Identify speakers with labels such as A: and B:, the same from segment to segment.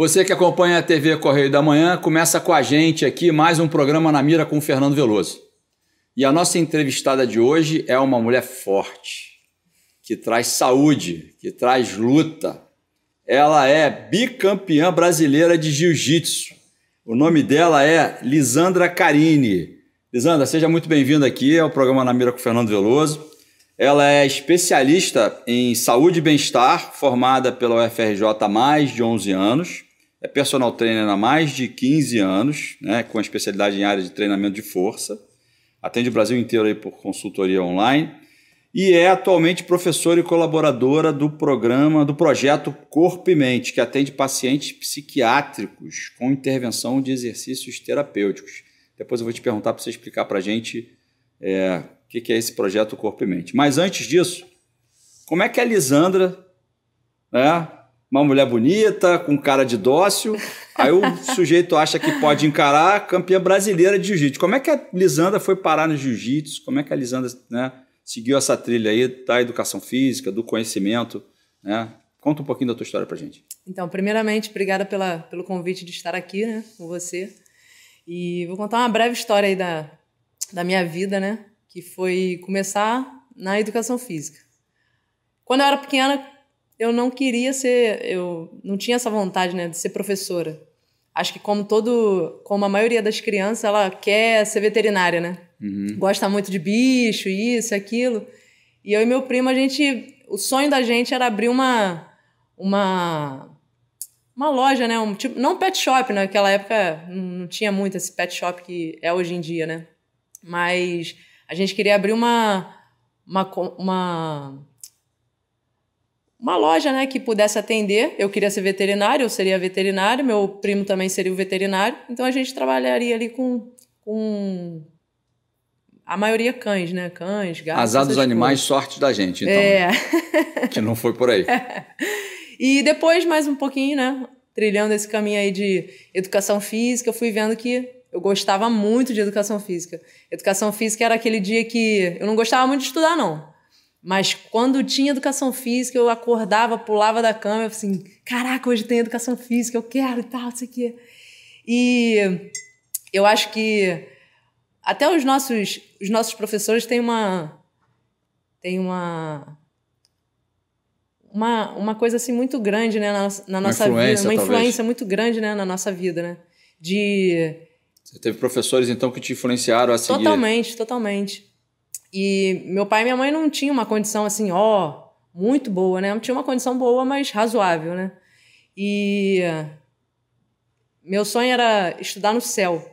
A: Você que acompanha a TV Correio da Manhã, começa com a gente aqui mais um programa Na Mira com o Fernando Veloso. E a nossa entrevistada de hoje é uma mulher forte, que traz saúde, que traz luta. Ela é bicampeã brasileira de jiu-jitsu. O nome dela é Lisandra Carini. Lisandra, seja muito bem-vinda aqui ao programa Na Mira com o Fernando Veloso. Ela é especialista em saúde e bem-estar, formada pela UFRJ há mais de 11 anos. É personal trainer há mais de 15 anos, né, com especialidade em área de treinamento de força. Atende o Brasil inteiro aí por consultoria online. E é atualmente professora e colaboradora do projeto Corpo e Mente, que atende pacientes psiquiátricos com intervenção de exercícios terapêuticos. Depois eu vou te perguntar para você explicar para a gente o que é esse projeto Corpo e Mente. Mas antes disso, como é que a Lisandra, né, uma mulher bonita, com cara de dócil, aí o sujeito acha que pode encarar a campeã brasileira de jiu-jitsu. Como é que a Lisandra foi parar no jiu-jitsu? Como é que a Lisandra, né, seguiu essa trilha aí da educação física, do conhecimento, né? Conta um pouquinho da tua história pra gente.
B: Então, primeiramente, obrigada pelo convite de estar aqui, né, com você. E vou contar uma breve história aí da minha vida, né, que foi começar na educação física. Quando eu era pequena, eu não tinha essa vontade, né, de ser professora. Acho que como a maioria das crianças, ela quer ser veterinária, né? Uhum. Gosta muito de bicho, isso, aquilo. E eu e meu primo, o sonho da gente era abrir uma loja, né? Não um pet shop, né? Naquela época não tinha muito esse pet shop que é hoje em dia, né? Mas a gente queria abrir uma loja, né, que pudesse atender. Eu queria ser veterinário, eu seria veterinário, meu primo também seria o veterinário. Então a gente trabalharia ali com a maioria cães, né? Cães, gatos.
A: Azar dos animais, sorte da gente, então. Que não foi por aí.
B: E depois, mais um pouquinho, né, trilhando esse caminho aí de educação física, eu fui vendo que eu gostava muito de educação física. Educação física era aquele dia que eu não gostava muito de estudar, não. Mas quando tinha educação física, eu acordava, pulava da cama, eu assim, caraca, hoje tem educação física, eu quero e tal, não sei o quê. E eu acho que até os nossos professores têm uma coisa assim muito grande, né, na nossa vida, uma influência muito grande, né, na nossa vida, né?
A: Você teve professores então que te influenciaram a seguir?
B: Totalmente. E meu pai e minha mãe não tinham uma condição assim, muito boa, né? Não tinha uma condição boa, mas razoável, né? E meu sonho era estudar no CEL,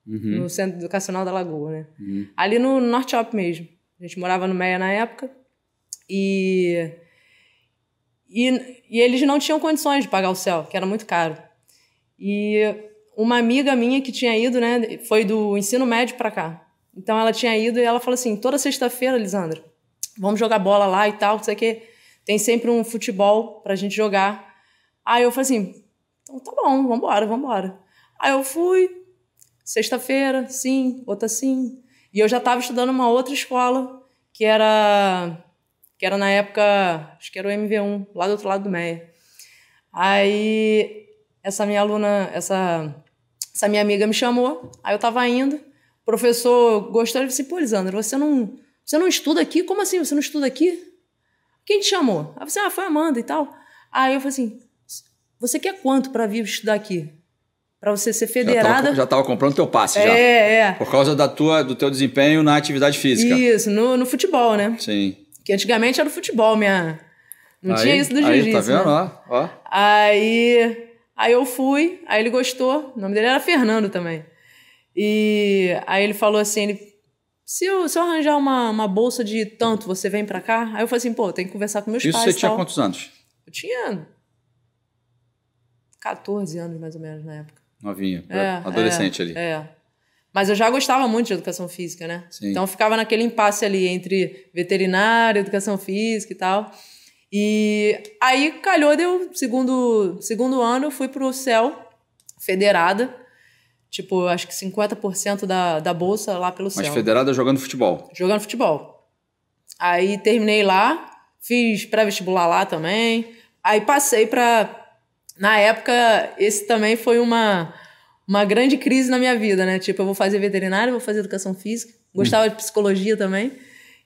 B: no Centro Educacional da Lagoa, né? Ali no Norte Shopping mesmo. A gente morava no Meia na época e eles não tinham condições de pagar o CEL, que era muito caro. E uma amiga minha que tinha ido, né, foi do ensino médio para cá. Então ela tinha ido e ela falou assim, toda sexta-feira, Lisandra, vamos jogar bola lá e tal, não sei o quê. Tem sempre um futebol pra gente jogar. Aí eu falei assim, então tá bom, vambora. Aí eu fui, sexta-feira, sim, outra sim. E eu já estava estudando uma outra escola, que era na época, acho que era o MV1, lá do outro lado do Meia. Aí essa minha aluna, essa minha amiga me chamou, aí eu tava indo, o professor gostou, ele disse, pô, Lisandra, você não estuda aqui? Como assim, você não estuda aqui? Quem te chamou? Aí eu falei, foi a Amanda e tal. Aí eu falei assim, você quer quanto para vir estudar aqui? Para você ser federada...
A: Já estava comprando teu passe, já. Por causa do teu desempenho na atividade física.
B: Isso, no futebol, né?
A: Sim.
B: Que antigamente era o futebol, não tinha isso do jiu-jitsu.
A: Aí, tá vendo?
B: Né?
A: Ó.
B: Aí eu fui, aí ele gostou, o nome dele era Fernando também. E aí ele falou assim, se eu arranjar uma bolsa de tanto, você vem pra cá? Aí eu falei assim, pô, tem que conversar com meus pais.
A: Isso você tinha quantos anos?
B: Eu tinha 14 anos, mais ou menos, na época.
A: Novinha, adolescente ali.
B: Mas eu já gostava muito de educação física, né?
A: Sim.
B: Então eu ficava naquele impasse ali entre veterinária, educação física e tal. E aí calhou, deu segundo ano, eu fui pro CEL, federada. Tipo, acho que 50% da bolsa lá pelo CEL.
A: Mas federada jogando futebol?
B: Jogando futebol. Aí terminei lá, fiz pré-vestibular lá também. Aí passei para Na época, esse também foi uma grande crise na minha vida, né? Tipo, eu vou fazer veterinária, vou fazer educação física. Gostava de psicologia também.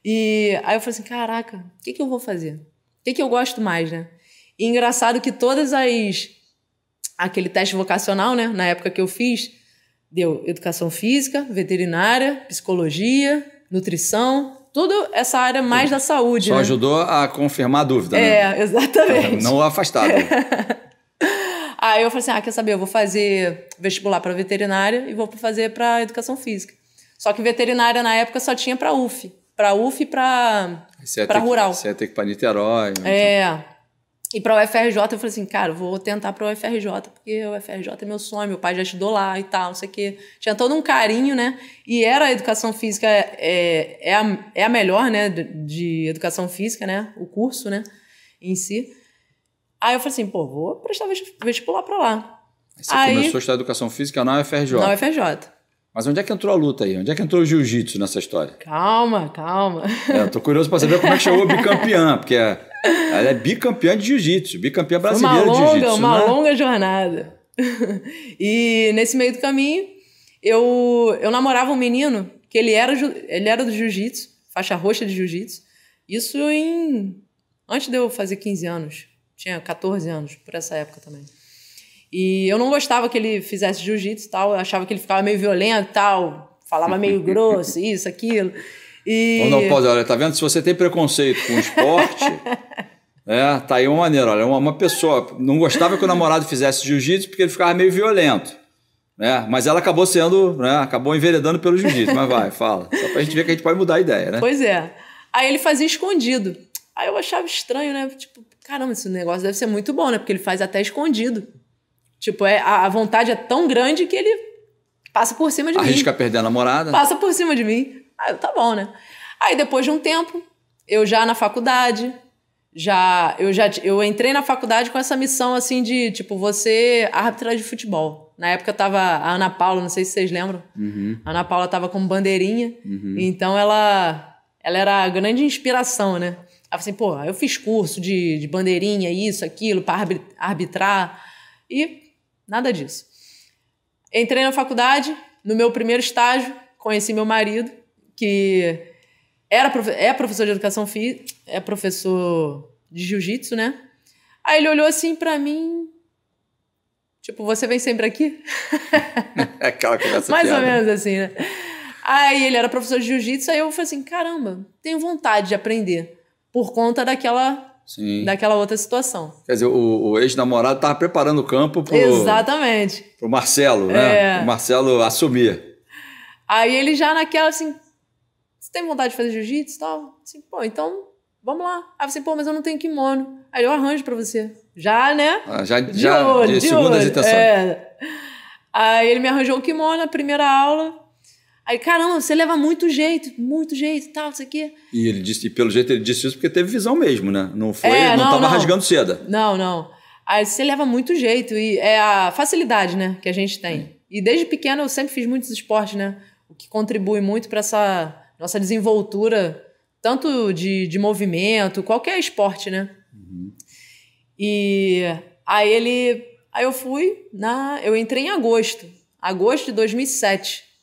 B: E aí eu falei assim, caraca, o que eu vou fazer? O que eu gosto mais, né? E engraçado que aquele teste vocacional, né? Na época que eu fiz, deu educação física, veterinária, psicologia, nutrição, tudo essa área mais da saúde,
A: Só
B: né?
A: ajudou a confirmar a dúvida, né?
B: Exatamente.
A: Não afastado.
B: Aí eu falei assim, quer saber, eu vou fazer vestibular para veterinária e vou fazer para educação física. Só que veterinária na época só tinha para UF. Para UF e para rural.
A: Você ia ter que ir para Niterói.
B: E para o UFRJ eu falei assim, cara, eu vou tentar para o UFRJ, porque o UFRJ é meu sonho, meu pai já estudou lá e tal, não sei o quê. Tinha todo um carinho, né? E a educação física é a melhor, né? De educação física, né? O curso, né? Em si. Aí eu falei assim, pô, vou prestar vestibular para lá.
A: Você começou a estudar educação física na UFRJ.
B: Na UFRJ.
A: Mas onde é que entrou a luta aí? Onde é que entrou o jiu-jitsu nessa história?
B: Calma.
A: Eu tô curioso para saber como é que chegou bicampeã, porque ela é bicampeã de jiu-jitsu, bicampeã brasileira de jiu-jitsu.
B: Uma longa jornada. E nesse meio do caminho, eu namorava um menino que ele era do jiu-jitsu, faixa roxa de jiu-jitsu. Isso antes de eu fazer 15 anos. Tinha 14 anos, por essa época também. E eu não gostava que ele fizesse jiu-jitsu e tal. Eu achava que ele ficava meio violento e tal. Falava meio grosso, isso, aquilo.
A: Não pode, olha, tá vendo? Se você tem preconceito com o esporte, tá aí uma maneira. Olha, uma pessoa não gostava que o namorado fizesse jiu-jitsu porque ele ficava meio violento. Né? Mas ela acabou acabou enveredando pelo jiu-jitsu. Mas vai, fala. Só pra gente ver que a gente pode mudar a ideia, né?
B: Pois é. Aí ele fazia escondido. Aí eu achava estranho, né? Tipo, caramba, esse negócio deve ser muito bom, né? Porque ele faz até escondido. Tipo, a vontade é tão grande que ele passa por cima de mim.
A: Arrisca perder a namorada.
B: Passa por cima de mim. Aí tá bom, né? Aí depois de um tempo, eu já na faculdade, eu entrei na faculdade com essa missão assim de, tipo, você árbitra de futebol. Na época tava a Ana Paula, não sei se vocês lembram.
A: Uhum.
B: A Ana Paula tava como bandeirinha. Uhum. Então ela era a grande inspiração, né? Ela falou assim, pô, eu fiz curso de bandeirinha, isso, aquilo, para arbitrar. E nada disso. Entrei na faculdade, no meu primeiro estágio, conheci meu marido, que é professor de educação física, é professor de jiu-jitsu, né? Aí ele olhou assim pra mim, tipo, você vem sempre aqui?
A: É aquela conversa
B: mais ou menos assim, né? Aí ele era professor de jiu-jitsu, aí eu falei assim, caramba, tenho vontade de aprender, por conta daquela outra situação.
A: Quer dizer, o ex-namorado estava preparando o campo
B: Exatamente.
A: Pro Marcelo, né? O Marcelo assumir.
B: Aí ele já naquela assim, você tem vontade de fazer jiu-jitsu e tal? Assim, pô, então vamos lá. Aí assim, pô, mas eu não tenho kimono. Aí eu arranjo pra você. Já, né?
A: De segundas intenções.
B: Aí ele me arranjou o kimono na primeira aula. Aí, caramba, você leva muito jeito e tal, isso aqui.
A: E ele disse, e pelo jeito ele disse isso porque teve visão mesmo, né? Não tava rasgando seda.
B: Não. Aí você leva muito jeito e é a facilidade, né, que a gente tem. Sim. E desde pequeno eu sempre fiz muitos esportes, né? O que contribui muito para essa nossa desenvoltura, tanto de movimento, qualquer esporte, né? Uhum. E aí eu entrei em agosto de 2007.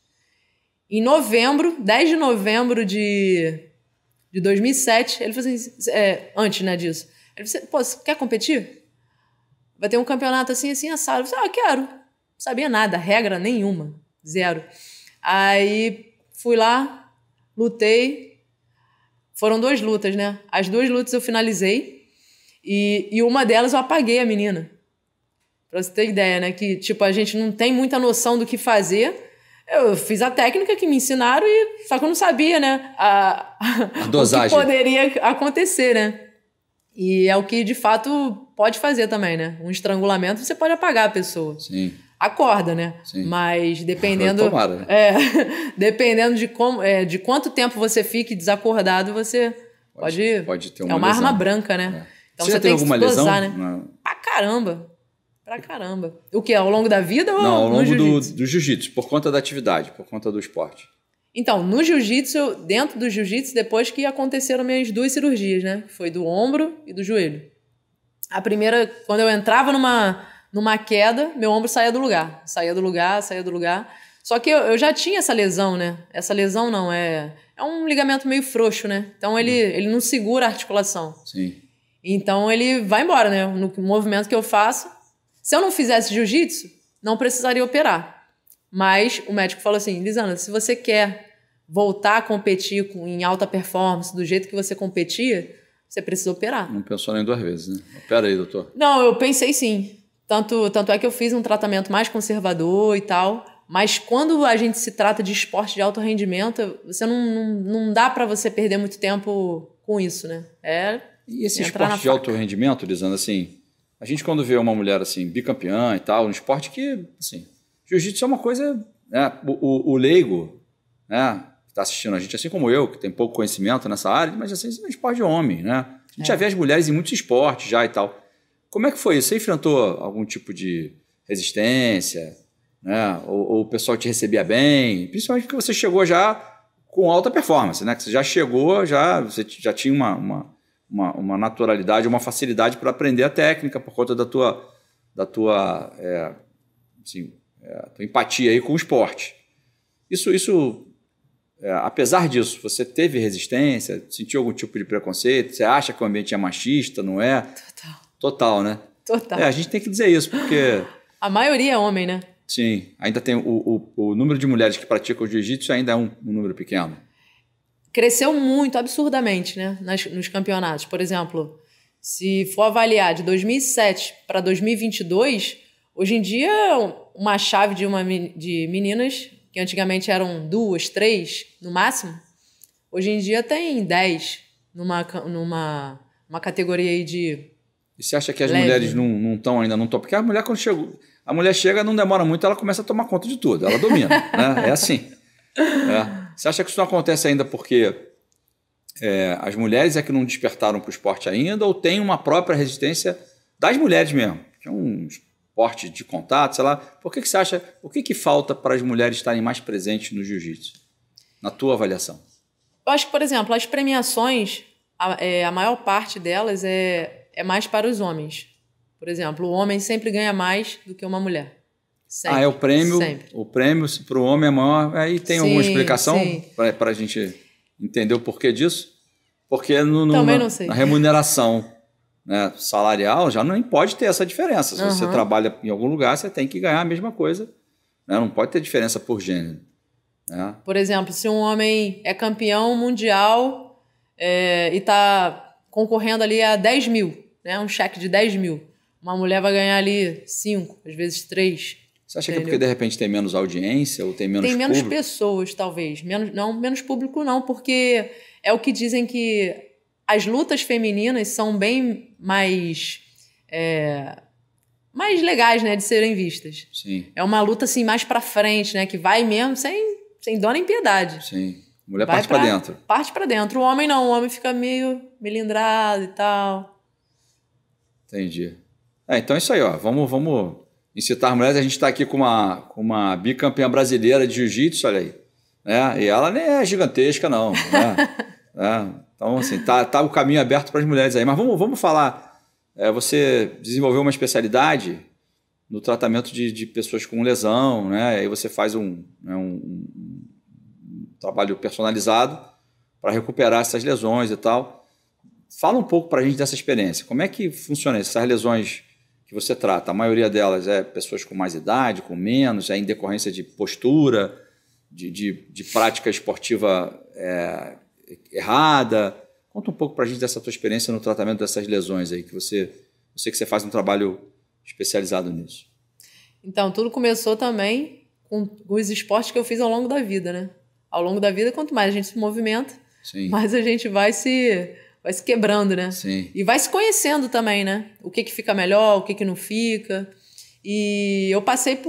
B: Em novembro, 10 de novembro de 2007, ele falou assim, antes, né, disso. Ele falou assim, pô, você quer competir? Vai ter um campeonato assim, assado. Eu falei, quero. Não sabia nada, regra nenhuma, zero. Aí fui lá, lutei. Foram 2 lutas, né? As 2 lutas eu finalizei e uma delas eu apaguei a menina. Pra você ter ideia, né? Que, tipo, a gente não tem muita noção do que fazer. Eu fiz a técnica que me ensinaram, só que eu não sabia, né? A dosagem. O que poderia acontecer, né? E é o que, de fato, pode fazer também, né? Um estrangulamento, você pode apagar a pessoa.
A: Sim.
B: Acorda, né? Sim. Mas dependendo...
A: Tomara, né?
B: Dependendo de quanto tempo você fique desacordado, você pode ter uma lesão. É uma arma branca, né? Então você tem que se dosar, né? Não. Pra caramba. O que? Ao longo da vida ou
A: não, ao longo do jiu-jitsu, por conta da atividade, por conta do esporte.
B: Então, no jiu-jitsu, dentro do jiu-jitsu, depois que aconteceram minhas 2 cirurgias, né? Foi do ombro e do joelho. A primeira, quando eu entrava numa queda, meu ombro saía do lugar. Saía do lugar. Só que eu já tinha essa lesão, né? Essa lesão não, é um ligamento meio frouxo, né? Então ele não segura a articulação.
A: Sim.
B: Então ele vai embora, né? No movimento que eu faço. Se eu não fizesse jiu-jitsu, não precisaria operar. Mas o médico falou assim, Lisandra, se você quer voltar a competir em alta performance do jeito que você competia, você precisa operar.
A: Não pensou nem 2 vezes, né? Opera aí, doutor.
B: Não, eu pensei sim. Tanto é que eu fiz um tratamento mais conservador e tal, mas quando a gente se trata de esporte de alto rendimento, você não dá para você perder muito tempo com isso, né?
A: E esse esporte de alto rendimento, Lisandra, assim, a gente quando vê uma mulher assim, bicampeã e tal, um esporte que, assim, jiu-jitsu é uma coisa, né? O leigo, né? Que está assistindo a gente, assim como eu, que tem pouco conhecimento nessa área, mas assim, é um esporte de homem, né? A gente já vê as mulheres em muitos esportes já e tal. Como é que foi isso? Você enfrentou algum tipo de resistência, né? Ou o pessoal te recebia bem? Principalmente porque você chegou já com alta performance, né? Que você já chegou, você já tinha uma naturalidade, uma facilidade para aprender a técnica por conta da tua empatia aí com o esporte. Apesar disso, você teve resistência? Sentiu algum tipo de preconceito? Você acha que o ambiente é machista, não é? Total, né?
B: Total.
A: A gente tem que dizer isso, porque...
B: A maioria é homem, né?
A: Sim, ainda tem o número de mulheres que praticam jiu-jitsu ainda é um número pequeno.
B: Cresceu muito, absurdamente, né? Nos campeonatos. Por exemplo, se for avaliar de 2007 para 2022, hoje em dia uma chave de meninas, que antigamente eram 2, 3 no máximo, hoje em dia tem 10 numa categoria aí de...
A: E você acha que as
B: leve.
A: Mulheres não estão ainda no top? Porque a mulher, quando a mulher chega, não demora muito, ela começa a tomar conta de tudo, ela domina, né? É assim. Você acha que isso não acontece ainda porque as mulheres é que não despertaram para o esporte ainda, ou tem uma própria resistência das mulheres mesmo? Que é um esporte de contato, sei lá. Por que você acha, o que falta para as mulheres estarem mais presentes no jiu-jitsu? Na tua avaliação?
B: Eu acho que, por exemplo, as premiações, a maior parte delas é mais para os homens. Por exemplo, o homem sempre ganha mais do que uma mulher. Sempre.
A: O prêmio.
B: Sempre.
A: O prêmio para o homem é maior. Aí tem alguma explicação para a gente entender o porquê disso? Porque
B: Também não sei.
A: na remuneração, né, salarial já não pode ter essa diferença. Se você trabalha em algum lugar, você tem que ganhar a mesma coisa. Né? Não pode ter diferença por gênero. Né?
B: Por exemplo, se um homem é campeão mundial e está concorrendo ali a 10 mil, né, um cheque de 10 mil, uma mulher vai ganhar ali 5, às vezes 3.
A: Você acha que é porque de repente tem menos audiência ou tem menos público?
B: Tem menos pessoas, talvez. Menos público não, porque é o que dizem que as lutas femininas são bem mais legais, né, de serem vistas.
A: Sim.
B: É uma luta assim mais pra frente, né, que vai mesmo sem dó nem piedade.
A: Sim. A mulher parte pra dentro.
B: Parte pra dentro. O homem não, o homem fica meio melindrado e tal.
A: Entendi. Então é isso aí, ó. Vamos incitar mulheres. A gente está aqui com uma bicampeã brasileira de jiu-jitsu, olha aí. E ela nem é gigantesca, não. Né? Então, assim, tá o caminho aberto para as mulheres aí. Mas vamos falar. Você desenvolveu uma especialidade no tratamento de pessoas com lesão, né? Aí você faz um trabalho personalizado para recuperar essas lesões e tal. Fala um pouco para a gente dessa experiência. Como é que funciona isso? Essas lesões que você trata, a maioria delas é pessoas com mais idade, com menos, em decorrência de postura, de prática esportiva errada. Conta um pouco para a gente dessa tua experiência no tratamento dessas lesões aí, que você faz um trabalho especializado nisso.
B: Então, tudo começou também com os esportes que eu fiz ao longo da vida, né? Ao longo da vida, quanto mais a gente se movimenta,
A: Sim.
B: mais a gente vai se quebrando, né?
A: Sim.
B: E vai se conhecendo também, né? O que fica melhor, o que não fica. E eu passei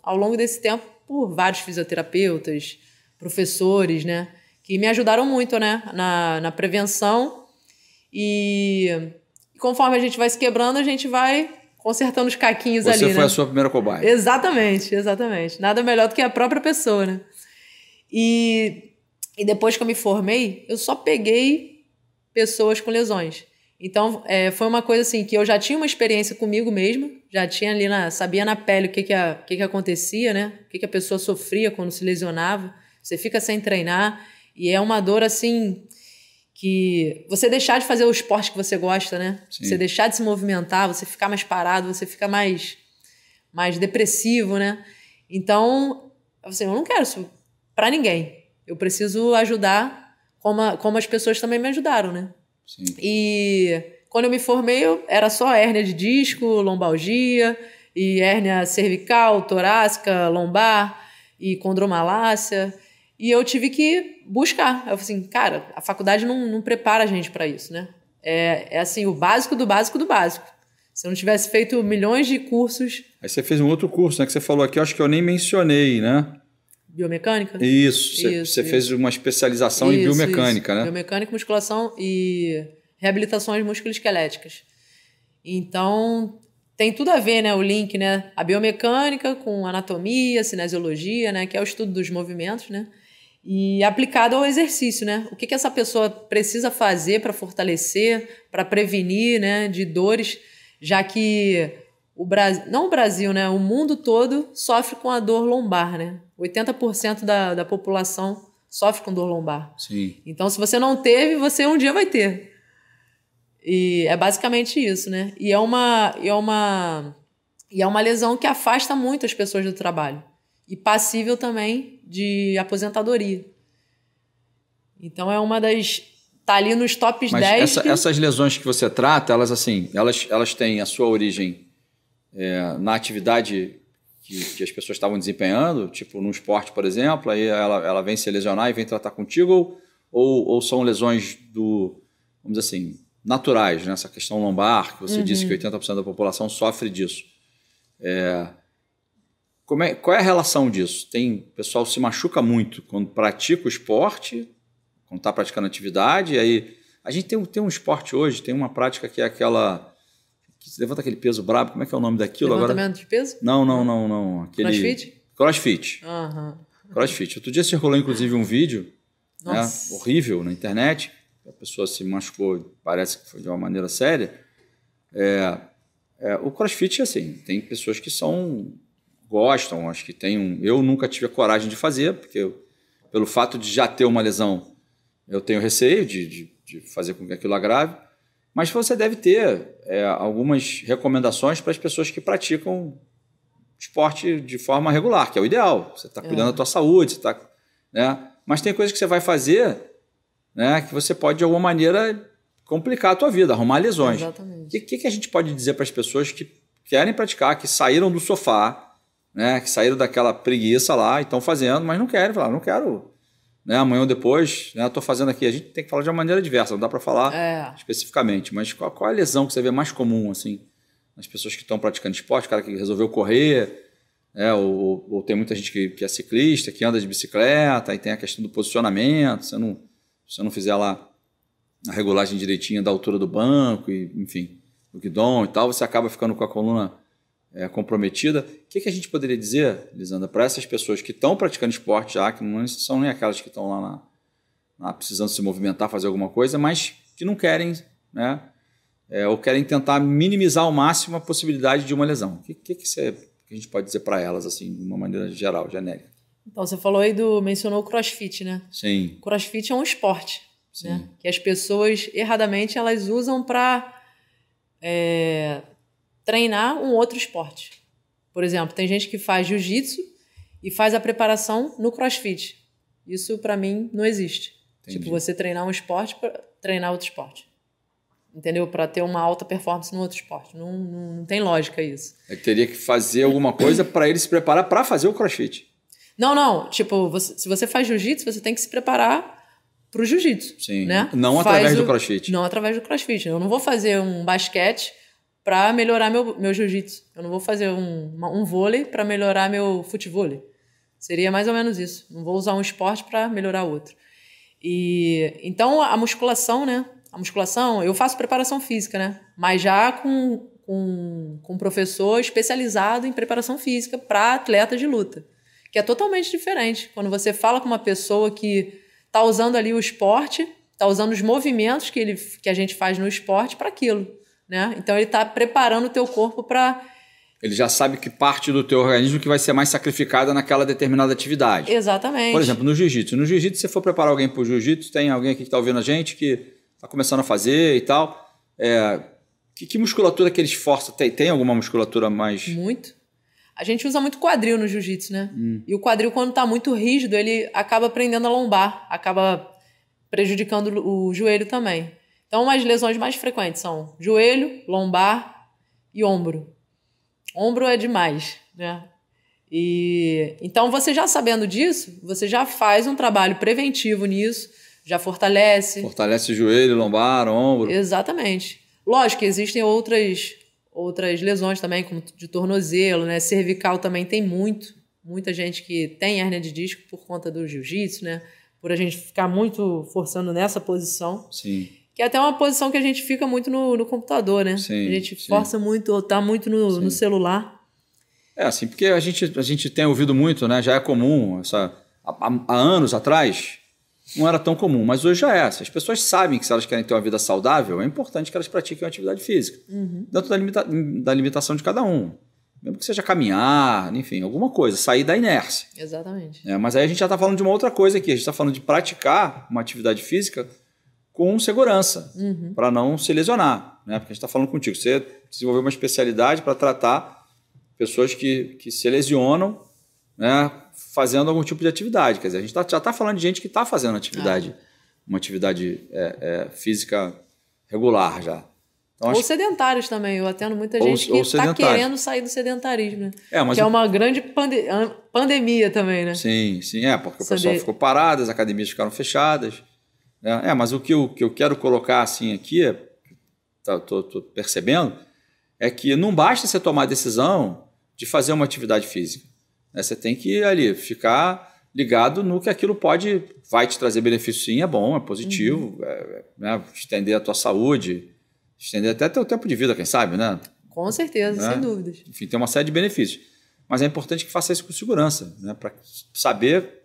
B: ao longo desse tempo, por vários fisioterapeutas, professores, né? Que me ajudaram muito, né? Na prevenção. E conforme a gente vai se quebrando, a gente vai consertando os caquinhos ali, né?
A: Você foi a sua primeira cobaia.
B: Exatamente. Nada melhor do que a própria pessoa, né? E depois que eu me formei, eu só peguei pessoas com lesões. Então, foi uma coisa assim, que eu já tinha uma experiência comigo mesma, já tinha ali, sabia na pele o que acontecia, né? O que a pessoa sofria quando se lesionava. Você fica sem treinar e é uma dor assim, que você deixar de fazer o esporte que você gosta, né?
A: Sim.
B: Você deixar de se movimentar, você ficar mais parado, você fica mais depressivo, né? Então, assim, eu não quero isso pra ninguém. Eu preciso ajudar como as pessoas também me ajudaram, né?
A: Sim.
B: E quando eu me formei, era só hérnia de disco, lombalgia, e hérnia cervical, torácica, lombar e condromalácia. E eu tive que buscar. Eu falei assim, cara, a faculdade não prepara a gente para isso, né? É assim, o básico do básico do básico. Se eu não tivesse feito milhões de cursos...
A: Aí você fez um outro curso, né? Que você falou aqui, eu acho que eu nem mencionei, né?
B: Biomecânica?
A: Isso. Você fez uma especialização em biomecânica, né?
B: Biomecânica, musculação e reabilitações musculoesqueléticas. Então, tem tudo a ver, né? O link, né? A biomecânica com anatomia, cinesiologia, né? Que é o estudo dos movimentos, né? E aplicado ao exercício, né? O que essa pessoa precisa fazer para fortalecer, para prevenir, né? De dores, já que não o Brasil, né? O mundo todo sofre com a dor lombar, né? 80% da população sofre com dor lombar.
A: Sim.
B: Então, se você não teve, você um dia vai ter. E é basicamente isso, né? E é uma lesão que afasta muito as pessoas do trabalho. E passível também de aposentadoria. Então, é uma das... Tá ali nos tops 10.
A: Mas essas lesões que você trata, elas têm a sua origem na atividade que as pessoas estavam desempenhando, tipo no esporte, por exemplo, aí ela vem se lesionar e vem tratar contigo, ou são lesões vamos dizer assim, naturais, né? Essa questão lombar, que você disse que 80% da população sofre disso. Qual é a relação disso? O pessoal se machuca muito quando pratica o esporte, quando está praticando atividade, e aí a gente tem um esporte hoje, tem uma prática que é aquela... que se levanta aquele peso brabo, como é que é o nome daquilo agora?
B: Levantamento de peso?
A: Não.
B: Crossfit?
A: Crossfit.
B: Uhum.
A: Crossfit. Outro dia circulou, inclusive, um vídeo, né,
B: Nossa,
A: horrível na internet, a pessoa se machucou, parece que foi de uma maneira séria. O crossfit, assim, tem pessoas que gostam, acho que tem eu nunca tive a coragem de fazer, porque pelo fato de já ter uma lesão, eu tenho receio de fazer com que aquilo agrave, mas você deve ter algumas recomendações para as pessoas que praticam esporte de forma regular, que é o ideal. Você está cuidando da tua saúde, né? Mas tem coisas que você vai fazer, né, que você pode, de alguma maneira, complicar a tua vida, arrumar lesões.
B: Exatamente.
A: O que a gente pode dizer para as pessoas que querem praticar, que saíram do sofá, né, que saíram daquela preguiça lá e estão fazendo, mas não querem, falar, não quero, né, amanhã ou depois, né, estou fazendo aqui. A gente tem que falar de uma maneira diversa, não dá para falar especificamente, mas qual é a lesão que você vê mais comum, assim, nas pessoas que estão praticando esporte, o cara que resolveu correr, ou tem muita gente que é ciclista, que anda de bicicleta, e tem a questão do posicionamento, se você não fizer lá a regulagem direitinha da altura do banco, e, enfim, do guidão e tal, você acaba ficando com a coluna comprometida. O que a gente poderia dizer, Lisandra, para essas pessoas que estão praticando esporte já, que não são nem aquelas que estão lá precisando se movimentar, fazer alguma coisa, mas que não querem, né, ou querem tentar minimizar ao máximo a possibilidade de uma lesão? O que a gente pode dizer para elas, assim, de uma maneira geral, genérica?
B: Então, você falou aí mencionou o crossfit, né?
A: Sim.
B: O crossfit é um esporte,
A: sim,
B: né? Que as pessoas, erradamente, elas usam para treinar um outro esporte. Por exemplo, tem gente que faz jiu-jitsu e faz a preparação no crossfit. Isso, para mim, não existe.
A: Entendi.
B: Tipo, você treinar um esporte para treinar outro esporte. Entendeu? Para ter uma alta performance no outro esporte. Não tem lógica isso.
A: Teria que fazer alguma coisa para ele se preparar para fazer o crossfit.
B: Não. Tipo, se você faz jiu-jitsu, você tem que se preparar para o jiu-jitsu.
A: Sim.
B: Né?
A: Não através do crossfit.
B: Não através do crossfit. Eu não vou fazer um basquete para melhorar meu jiu-jitsu. Eu não vou fazer um vôlei para melhorar meu futevôlei. Seria mais ou menos isso. Não vou usar um esporte para melhorar outro. Então, a musculação, né? A musculação, eu faço preparação física, né? Mas já com um professor especializado em preparação física para atleta de luta, que é totalmente diferente. Quando você fala com uma pessoa que está usando ali o esporte está usando os movimentos que a gente faz no esporte para aquilo, né? Então ele está preparando o teu corpo para...
A: Ele já sabe que parte do teu organismo que vai ser mais sacrificada naquela determinada atividade.
B: Exatamente.
A: Por exemplo, no jiu-jitsu. No jiu-jitsu, se você for preparar alguém para o jiu-jitsu, tem alguém aqui que está ouvindo a gente que está começando a fazer e tal. Que musculatura que ele esforça? Tem alguma musculatura mais...
B: Muito. A gente usa muito quadril no jiu-jitsu, né? E o quadril, quando está muito rígido, ele acaba prendendo a lombar, acaba prejudicando o joelho também. Então, as lesões mais frequentes são joelho, lombar e ombro. Ombro é demais, né? Então, você já sabendo disso, você já faz um trabalho preventivo nisso, já fortalece.
A: Fortalece joelho, lombar, ombro.
B: Exatamente. Lógico que existem outras lesões também, como de tornozelo, né? Cervical também tem muita gente que tem hérnia de disco por conta do jiu-jitsu, né? Por a gente ficar muito forçando nessa posição.
A: Sim.
B: Que é até uma posição que a gente fica muito no computador, né?
A: Sim,
B: a gente força muito, ou tá muito no celular.
A: Assim, porque a gente tem ouvido muito, né? Já é comum, há anos atrás não era tão comum, mas hoje já é. Se as pessoas sabem que se elas querem ter uma vida saudável, é importante que elas pratiquem uma atividade física. Dentro da limitação de cada um. Mesmo que seja caminhar, enfim, alguma coisa, sair da inércia.
B: Exatamente.
A: Mas aí a gente já está falando de uma outra coisa aqui. A gente está falando de praticar uma atividade física com segurança, para não se lesionar. Né? Porque a gente está falando contigo. Você desenvolveu uma especialidade para tratar pessoas que se lesionam, né, fazendo algum tipo de atividade. Quer dizer, a gente já está falando de gente que está fazendo uma atividade física regular já. Então,
B: ou sedentários também. Eu atendo muita gente que está querendo sair do sedentarismo, né? Que é uma grande pandemia também, né?
A: Sim, porque o pessoal ficou parado, as academias ficaram fechadas. Mas o que eu quero colocar assim aqui, tô percebendo, é que não basta você tomar a decisão de fazer uma atividade física. Você tem que ali ficar ligado no que aquilo vai te trazer benefício, sim, é bom, é positivo, estender a tua saúde, estender até teu tempo de vida, quem sabe, né?
B: Com certeza, sem dúvidas.
A: Enfim, tem uma série de benefícios. Mas é importante que faça isso com segurança, né? Para saber,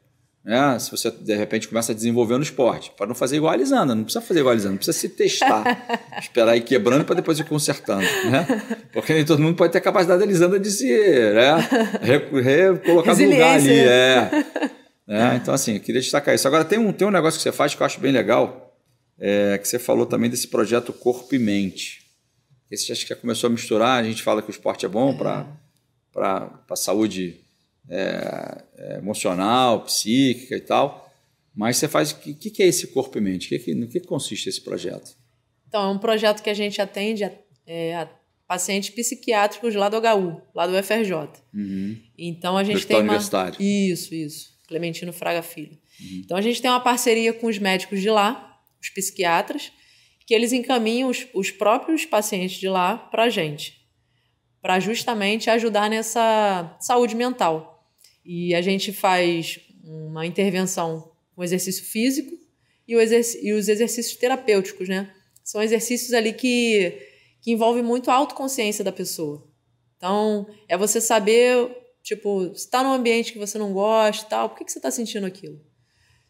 A: né, se você, de repente, começa a desenvolver no esporte. Para não fazer igual a Lisandra, não precisa fazer igual a Lisandra, não precisa se testar, esperar ir quebrando para depois ir consertando. Né? Porque nem todo mundo pode ter a capacidade da Lisandra de se recolocar no lugar ali. Então, assim, eu queria destacar isso. Agora, tem um negócio que você faz que eu acho bem legal, que você falou também desse projeto Corpo e Mente. Esse acho que já começou a misturar, a gente fala que o esporte é bom para a saúde emocional, psíquica e tal, mas você faz... O que é esse Corpo e Mente? No que consiste esse projeto?
B: Então, é um projeto que a gente atende a pacientes psiquiátricos lá do HU, lá do UFRJ. Então, a gente tem uma...
A: Universitário.
B: Isso. Clementino Fraga Filho. Então, a gente tem uma parceria com os médicos de lá, os psiquiatras, que eles encaminham os próprios pacientes de lá para a gente, para justamente ajudar nessa saúde mental. E a gente faz uma intervenção com exercício físico e os exercícios terapêuticos, né? São exercícios ali que envolvem muito a autoconsciência da pessoa. Então, é você saber, tipo, se está num ambiente que você não gosta e tal, por que você está sentindo aquilo?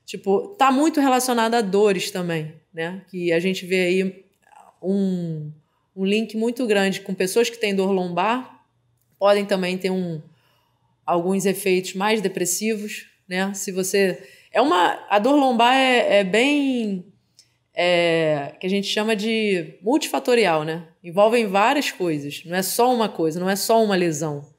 B: Tipo, tá muito relacionado a dores também, né? Que a gente vê aí um link muito grande com pessoas que têm dor lombar, podem também ter alguns efeitos mais depressivos, né? Se você... A dor lombar é bem... que a gente chama de multifatorial, né? Envolvem várias coisas, não é só uma coisa, não é só uma lesão.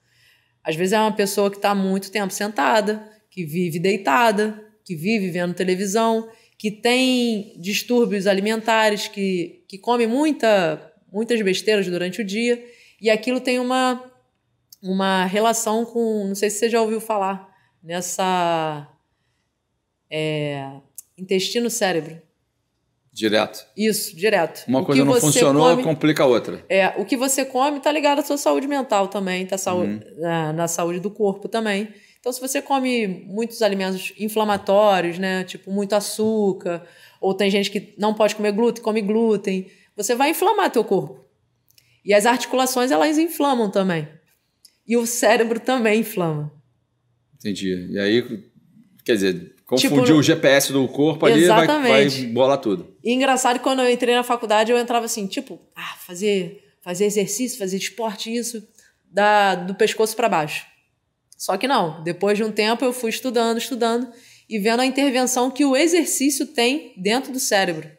B: Às vezes é uma pessoa que está muito tempo sentada, que vive deitada, que vive vendo televisão, que tem distúrbios alimentares, que come muitas besteiras durante o dia, e aquilo tem uma relação com... Não sei se você já ouviu falar nessa... intestino-cérebro.
A: Direto.
B: Isso, direto.
A: Uma coisa não funcionou, complica a outra.
B: O que você come está ligado à sua saúde mental também, tá na saúde do corpo também. Então, se você come muitos alimentos inflamatórios, né, tipo muito açúcar, ou tem gente que não pode comer glúten, come glúten, você vai inflamar teu corpo. E as articulações, elas inflamam também. E o cérebro também inflama.
A: Entendi. E aí, quer dizer, Confundir o GPS do corpo ali, vai bolar tudo.
B: E engraçado, quando eu entrei na faculdade, eu entrava assim, tipo, fazer exercício, fazer esporte, isso, do pescoço para baixo. Só que não, depois de um tempo eu fui estudando e vendo a intervenção que o exercício tem dentro do cérebro.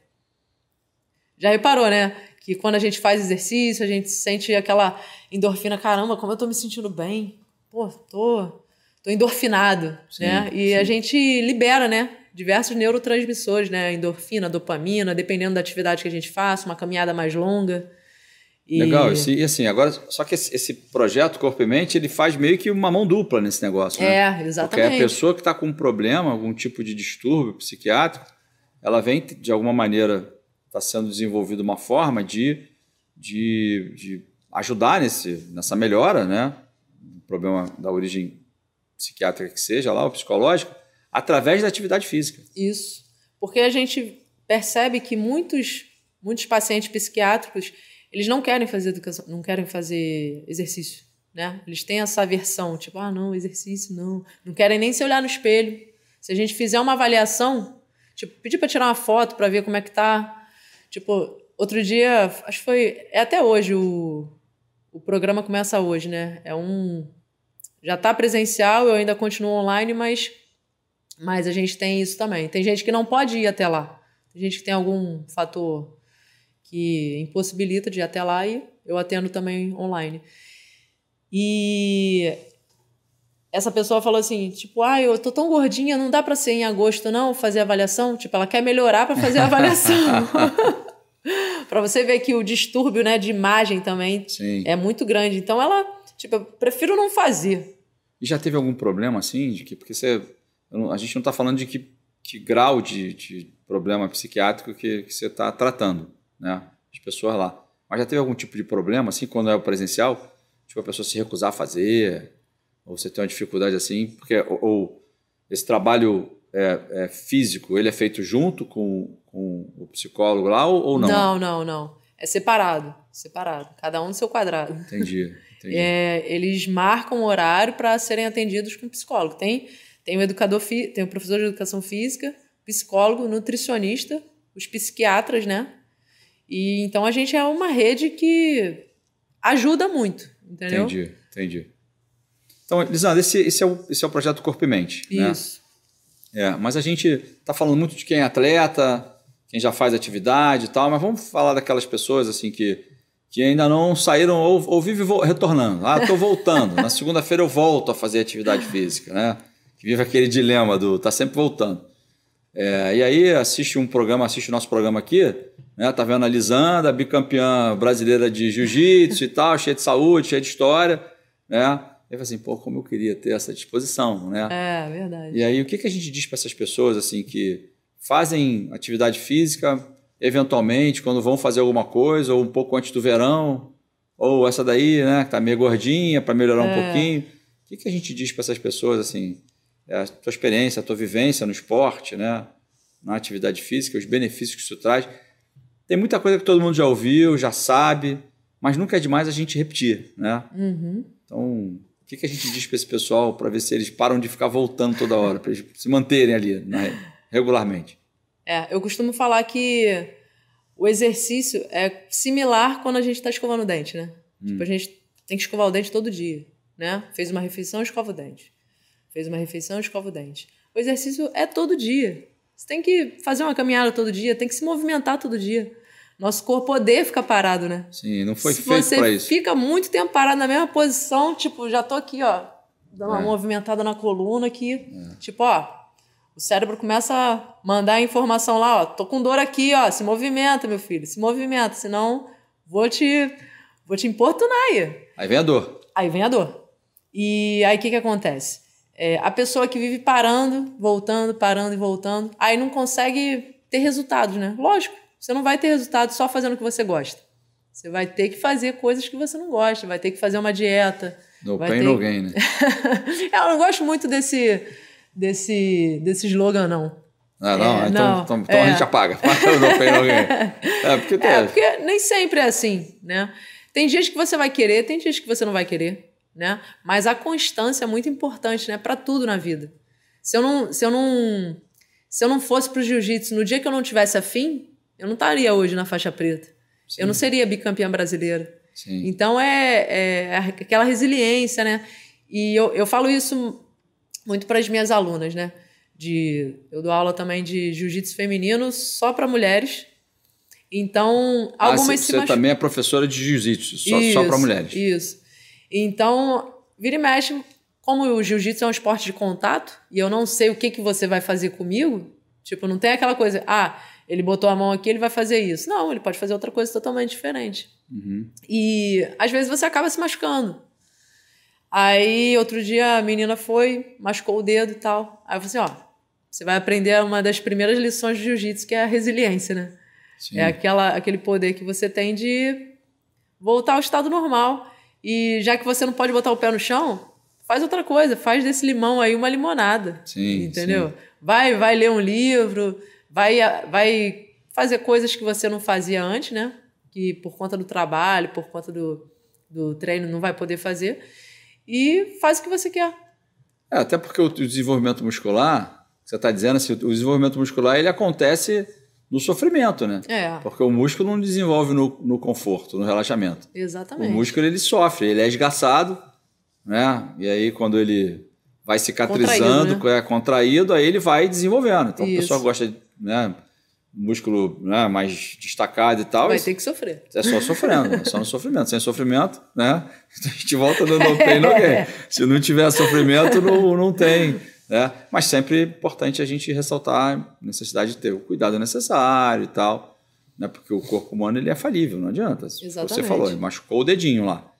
B: Já reparou, né? Que quando a gente faz exercício, a gente sente aquela endorfina, caramba, como eu tô me sentindo bem. Pô, tô endorfinado, sim, né? E sim. A gente libera, né? Diversos neurotransmissores, né? Endorfina, dopamina, dependendo da atividade que a gente faça, uma caminhada mais longa.
A: Legal, e assim, agora, só que esse projeto Corpo e Mente, ele faz meio que uma mão dupla nesse negócio, né?
B: Exatamente.
A: Porque a pessoa que está com um problema, algum tipo de distúrbio psiquiátrico, ela vem, de alguma maneira, está sendo desenvolvida uma forma de ajudar nessa melhora, né? O problema da origem psiquiátrica que seja lá, ou psicológica, através da atividade física.
B: Isso. Porque a gente percebe que muitos pacientes psiquiátricos, eles não querem fazer educação, não querem fazer exercício, né? Eles têm essa aversão, tipo, não, exercício não querem nem se olhar no espelho. Se a gente fizer uma avaliação, tipo, pedir para tirar uma foto para ver como é que tá. Tipo, outro dia, acho que é até hoje, o programa começa hoje, né? Já tá presencial, eu ainda continuo online, mas a gente tem isso também. Tem gente que não pode ir até lá. Tem gente que tem algum fator que impossibilita de ir até lá e eu atendo também online. E essa pessoa falou assim, tipo, eu tô tão gordinha, não dá pra ser em agosto não, fazer avaliação? Tipo, ela quer melhorar pra fazer a avaliação. Pra você ver que o distúrbio, né, de imagem também sim. É muito grande. Então ela, tipo, eu prefiro não fazer.
A: E já teve algum problema assim? Porque a gente não tá falando de que grau de problema psiquiátrico que você tá tratando, né? As pessoas lá. Mas já teve algum tipo de problema, assim, quando é o presencial? Tipo, a pessoa se recusar a fazer? Ou você tem uma dificuldade assim? Porque ou esse trabalho físico, ele é feito junto com o psicólogo lá ou não?
B: Não. É separado. Cada um no seu quadrado.
A: Entendi.
B: Eles marcam o horário para serem atendidos com psicólogo. Tem o educador, tem o professor de educação física, psicólogo, nutricionista, os psiquiatras, né? E então a gente é uma rede que ajuda muito, entendeu?
A: Entendi. Então, Lisandra, esse é o projeto Corpo e Mente,
B: isso.
A: Né? Mas a gente está falando muito de quem é atleta, quem já faz atividade e tal, mas vamos falar daquelas pessoas assim que ainda não saíram ou vivem retornando. Estou voltando. Na segunda-feira eu volto a fazer atividade física, né? Que vive aquele dilema tá sempre voltando. E aí assiste o nosso programa aqui, né? Tá vendo a Lisandra, bicampeã brasileira de jiu-jitsu e tal, cheia de saúde, cheia de história, né? E eu falei assim, como eu queria ter essa disposição, né?
B: É, verdade.
A: E aí o que a gente diz para essas pessoas assim que fazem atividade física, eventualmente, quando vão fazer alguma coisa, ou um pouco antes do verão, ou essa daí, né, que tá meio gordinha, para melhorar um pouquinho. O que a gente diz para essas pessoas, assim, a tua experiência, a tua vivência no esporte, né, na atividade física, os benefícios que isso traz? Tem muita coisa que todo mundo já ouviu, já sabe, mas nunca é demais a gente repetir, né?
B: Uhum.
A: Então, o que a gente diz para esse pessoal para ver se eles param de ficar voltando toda hora, para eles se manterem ali, né, regularmente?
B: Eu costumo falar que o exercício é similar quando a gente está escovando o dente, né? Tipo, a gente tem que escovar o dente todo dia, né? Fez uma refeição, escova o dente. Fez uma refeição, escova o dente. O exercício é todo dia. Você tem que fazer uma caminhada todo dia, tem que se movimentar todo dia. Nosso corpo odeia ficar parado, né?
A: Sim, não foi feito para isso.
B: Se você fica muito tempo parado na mesma posição, tipo, já tô aqui, ó, dando uma movimentada na coluna aqui. Tipo, o cérebro começa a mandar a informação lá, ó, tô com dor aqui, ó, se movimenta, meu filho, se movimenta, senão vou te importunar aí.
A: Aí vem a dor.
B: E aí o que acontece? A pessoa que vive parando, voltando, parando e voltando, aí não consegue ter resultados, né? Lógico, você não vai ter resultado só fazendo o que você gosta. Você vai ter que fazer coisas que você não gosta, vai ter que fazer uma dieta.
A: No pain, no gain, né?
B: Eu não gosto muito desse slogan, não.
A: Então a gente apaga. No pain, no gain.
B: Porque nem sempre é assim, né? Tem dias que você vai querer, tem dias que você não vai querer, né? Mas a constância é muito importante, né? Para tudo na vida. Se eu não fosse pro jiu-jitsu, no dia que eu não tivesse afim, eu não estaria hoje na faixa preta. Sim. Eu não seria bicampeã brasileira.
A: Sim.
B: Então, é aquela resiliência, né? E eu falo isso muito para as minhas alunas, né? Eu dou aula também de jiu-jitsu feminino só para mulheres. Então, algumas
A: você também é professora de jiu-jitsu, só para mulheres.
B: Isso. Então, vira e mexe, como o jiu-jitsu é um esporte de contato, e eu não sei o que você vai fazer comigo, tipo, não tem aquela coisa, ele botou a mão aqui, ele vai fazer isso. Não, ele pode fazer outra coisa totalmente diferente.
A: Uhum.
B: E, às vezes, você acaba se machucando. Aí, outro dia, a menina machucou o dedo e tal. Aí eu falei assim, você vai aprender uma das primeiras lições de jiu-jitsu, que é a resiliência, né? Sim. É aquele poder que você tem de voltar ao estado normal. E já que você não pode botar o pé no chão, faz outra coisa, faz desse limão aí uma limonada.
A: Sim,
B: entendeu?
A: Sim.
B: Vai ler um livro, vai fazer coisas que você não fazia antes, né? Que por conta do trabalho, por conta do treino não vai poder fazer. E faz o que você quer.
A: Até porque o desenvolvimento muscular, você está dizendo assim, o desenvolvimento muscular ele acontece no sofrimento, né? Porque o músculo não desenvolve no conforto, no relaxamento.
B: Exatamente.
A: O músculo ele sofre, ele é esgaçado, né? E aí quando ele vai cicatrizando, contraído, aí ele vai desenvolvendo. Então o pessoal gosta de músculo mais destacado e tal.
B: Vai ter que sofrer.
A: É só sofrendo, é só no sofrimento. Sem sofrimento, né? A gente volta no não tem ninguém. Se não tiver sofrimento, não tem. Né? Mas sempre é importante a gente ressaltar a necessidade de ter o cuidado necessário e tal, né? Porque o corpo humano ele é falível, não adianta.
B: Exatamente.
A: Você falou, ele machucou o dedinho lá.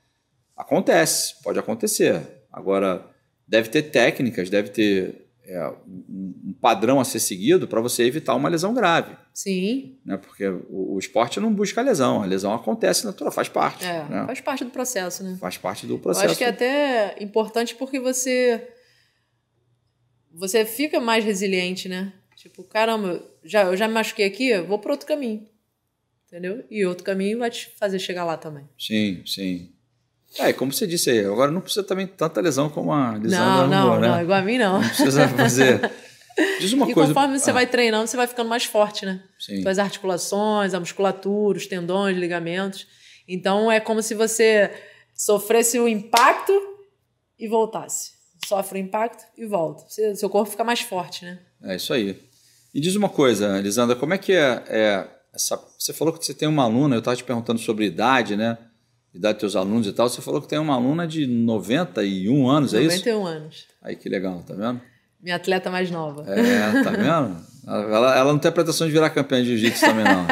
A: Acontece, pode acontecer. Agora, deve ter técnicas, deve ter um padrão a ser seguido para você evitar uma lesão grave.
B: Sim.
A: Né? Porque o esporte não busca a lesão acontece natural, faz parte. Né?
B: Faz parte do processo, né?
A: Faz parte do processo.
B: Eu acho que é até importante porque você fica mais resiliente, né? Tipo, caramba, eu já me machuquei aqui, eu vou para outro caminho. Entendeu? E outro caminho vai te fazer chegar lá também.
A: Sim, sim. Como você disse aí, agora não precisa também tanta lesão como a Lisandra arrumou, né?
B: Não, igual a mim não.
A: Não precisa fazer. Diz uma coisa.
B: E conforme você vai treinando, você vai ficando mais forte, né?
A: Sim.
B: As articulações, a musculatura, os tendões, ligamentos. Então é como se você sofresse o impacto e voltasse. Sofre o impacto e volta. Seu corpo fica mais forte, né?
A: É isso aí. E diz uma coisa, Lisandra, como é que é essa... Você falou que você tem uma aluna, eu estava te perguntando sobre idade, né? Idade dos teus alunos e tal. Você falou que tem uma aluna de 91 anos, é isso?
B: 91 anos.
A: Aí que legal, tá vendo?
B: Minha atleta mais nova.
A: Tá vendo? Ela não tem a pretensão de virar campeã de jiu-jitsu também, não.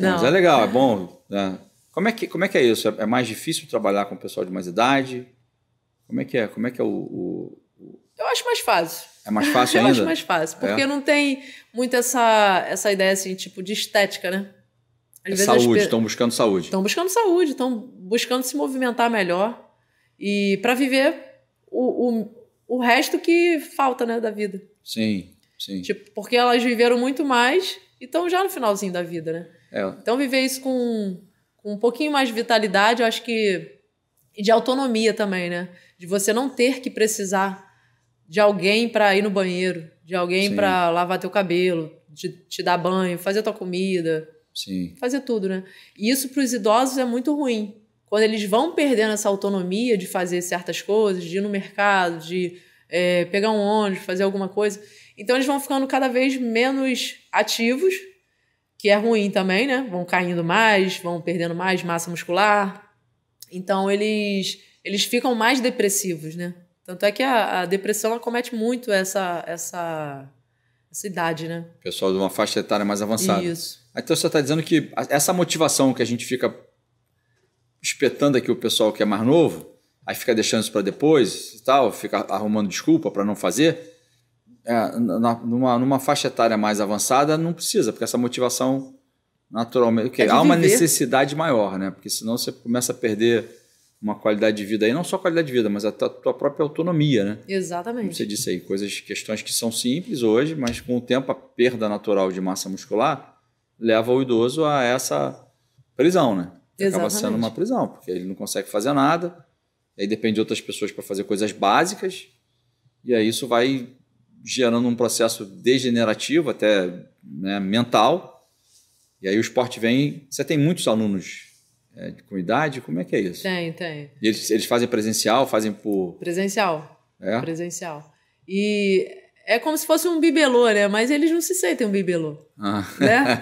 B: Não.
A: Mas é legal, é bom. Né? Como é que é isso? É mais difícil trabalhar com o pessoal de mais idade? Como é que é o...
B: Eu acho mais fácil.
A: É mais fácil ainda?
B: Eu acho mais fácil, porque não tem muito essa ideia assim, tipo, de estética, né?
A: Saúde, estão buscando saúde.
B: Estão buscando saúde, estão buscando se movimentar melhor e para viver o resto que falta, né, da vida.
A: Sim, sim.
B: Tipo, porque elas viveram muito mais e estão já no finalzinho da vida, né? Então viver isso com um pouquinho mais de vitalidade, eu acho que... E de autonomia também, né? De você não ter que precisar de alguém para ir no banheiro, de alguém para lavar teu cabelo, de te dar banho, fazer tua comida...
A: Sim.
B: Fazer tudo, né? E isso para os idosos é muito ruim. Quando eles vão perdendo essa autonomia de fazer certas coisas, de ir no mercado, de pegar um ônibus, fazer alguma coisa. Então eles vão ficando cada vez menos ativos, que é ruim também, né? Vão caindo mais, vão perdendo mais massa muscular. Então eles ficam mais depressivos, né? Tanto é que a depressão acomete muito essa idade, né?
A: Pessoal de uma faixa etária mais avançada.
B: Isso.
A: Então você está dizendo que essa motivação que a gente fica espetando aqui o pessoal que é mais novo, aí fica deixando isso para depois e tal, fica arrumando desculpa para não fazer, numa faixa etária mais avançada não precisa, porque essa motivação naturalmente... há uma necessidade maior, né? Porque senão você começa a perder uma qualidade de vida aí, não só qualidade de vida, mas a tua própria autonomia, né?
B: Exatamente.
A: Como você disse aí, questões que são simples hoje, mas com o tempo a perda natural de massa muscular leva o idoso a essa prisão, né? Acaba sendo uma prisão, porque ele não consegue fazer nada, aí depende de outras pessoas para fazer coisas básicas, E aí isso vai gerando um processo degenerativo, até, né, mental. E aí o esporte vem... Você tem muitos alunos com idade? Como é que é isso?
B: Tem.
A: E eles fazem presencial, fazem por...
B: Presencial.
A: É?
B: Presencial. E é como se fosse um bibelô, né? Mas eles não se sentem um bibelô. Né?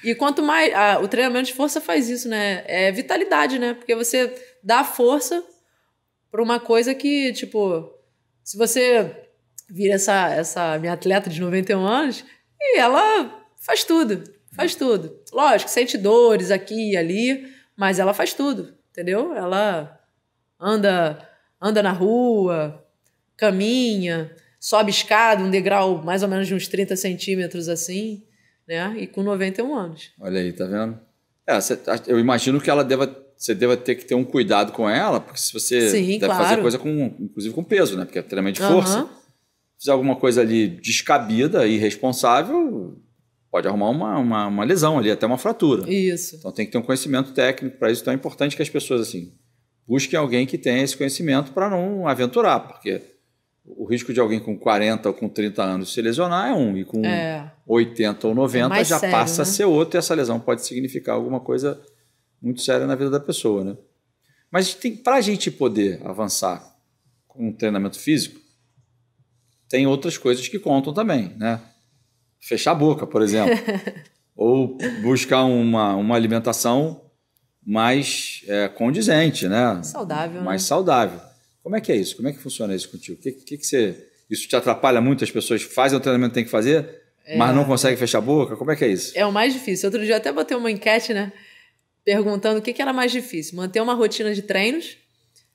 B: E quanto mais... o treinamento de força faz isso, né? É vitalidade, né? Porque você dá força para uma coisa que, tipo... Se você vira essa minha atleta de 91 anos, e ela faz tudo. Faz tudo. Lógico, sente dores aqui e ali, mas ela faz tudo, entendeu? Ela anda na rua, caminha, sobe escada, um degrau mais ou menos de uns 30 centímetros assim, né? E com 91 anos.
A: Olha aí, tá vendo? Eu imagino que você deva ter que ter um cuidado com ela, porque se você
B: Sim,
A: deve
B: claro.
A: fazer coisa inclusive com peso, né? Porque é treinamento de força.
B: Uhum.
A: Se fizer alguma coisa ali descabida, irresponsável, pode arrumar uma lesão ali, até uma fratura.
B: Isso.
A: Então tem que ter um conhecimento técnico para isso. Então é importante que as pessoas assim busquem alguém que tenha esse conhecimento para não aventurar, porque o risco de alguém com 40 ou com 30 anos se lesionar é um, e com 80 ou 90 já
B: sério,
A: passa
B: né?
A: a ser outro, e essa lesão pode significar alguma coisa muito séria na vida da pessoa, né? Mas para a gente poder avançar com o treinamento físico, tem outras coisas que contam também, né? Fechar a boca, por exemplo. Ou buscar uma alimentação mais condizente, né?
B: Saudável,
A: mais
B: né?
A: saudável. Como é que é isso? Como é que funciona isso contigo? Que você... Isso te atrapalha muito? As pessoas fazem o treinamento que tem que fazer, mas não conseguem fechar a boca? Como é que é isso?
B: É o mais difícil. Outro dia eu até botei uma enquete, né? Perguntando o que era mais difícil. Manter uma rotina de treinos,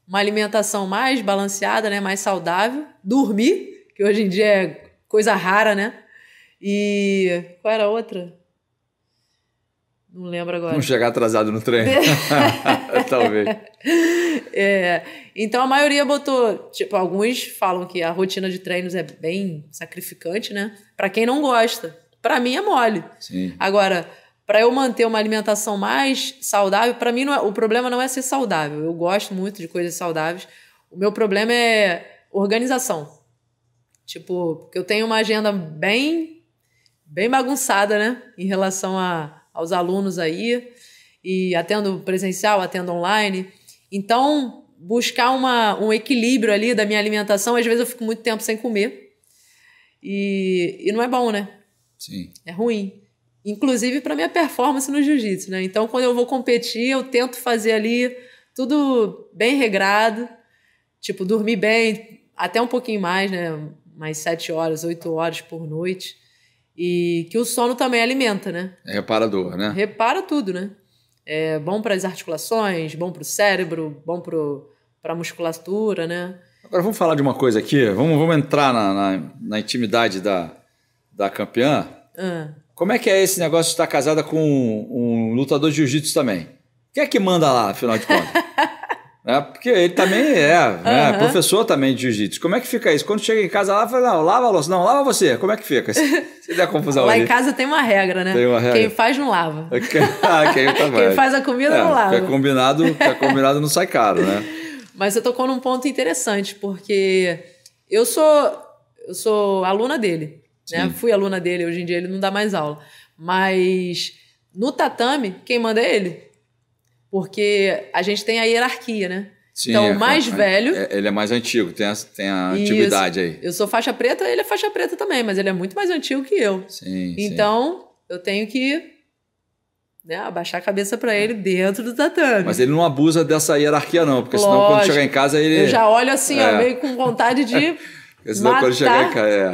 B: uma alimentação mais balanceada, né? Mais saudável, dormir, que hoje em dia é coisa rara, né? E qual era a outra? Não lembro agora.
A: Não chegar atrasado no treino. Talvez.
B: Então a maioria botou, tipo, alguns falam que a rotina de treinos é bem sacrificante, né? Pra quem não gosta. Pra mim é mole.
A: Sim.
B: Agora, pra eu manter uma alimentação mais saudável, pra mim o problema não é ser saudável. Eu gosto muito de coisas saudáveis. O meu problema é organização. Tipo, porque eu tenho uma agenda bem bagunçada, né? Em relação aos alunos aí. E atendo presencial, atendo online. Então, buscar um equilíbrio ali da minha alimentação, às vezes eu fico muito tempo sem comer. E não é bom, né?
A: Sim.
B: É ruim. Inclusive para minha performance no jiu-jitsu, né? Então, quando eu vou competir, eu tento fazer ali tudo bem regrado. Tipo, dormir bem, até um pouquinho mais, né? Mais 7 horas, 8 horas por noite. E que o sono também alimenta, né?
A: É reparador, né?
B: Repara tudo, né? É bom para as articulações, bom para o cérebro, bom para a musculatura, né?
A: Agora vamos falar de uma coisa aqui. Vamos entrar na intimidade da campeã. Como é que é esse negócio de estar casada com um lutador de jiu-jitsu também? Quem é que manda lá, afinal de contas? Porque ele também né? Professor também de jiu-jitsu. Como é que fica isso? Quando chega em casa lá, fala, não, lava a louça. Não, lava você. Como é que fica? Se der confusão
B: lá
A: ali.
B: Em casa tem uma regra, né?
A: Tem uma regra.
B: Quem faz não lava.
A: Quem
B: faz a comida não lava.
A: Que é combinado não sai caro, né?
B: Mas você tocou num ponto interessante, porque eu sou aluna dele, né? Fui aluna dele, hoje em dia ele não dá mais aula. Mas no tatame, quem manda é ele. Porque a gente tem a hierarquia, né?
A: Sim,
B: então, o mais velho...
A: Ele é mais antigo, tem a antiguidade aí.
B: Eu sou faixa preta, ele é faixa preta também, mas ele é muito mais antigo que eu.
A: Sim,
B: então, eu tenho que abaixar a cabeça para ele dentro do tatame.
A: Mas ele não abusa dessa hierarquia não, porque senão quando chegar em casa ele...
B: Eu já olho assim, meio com vontade de
A: senão quando chegar em casa...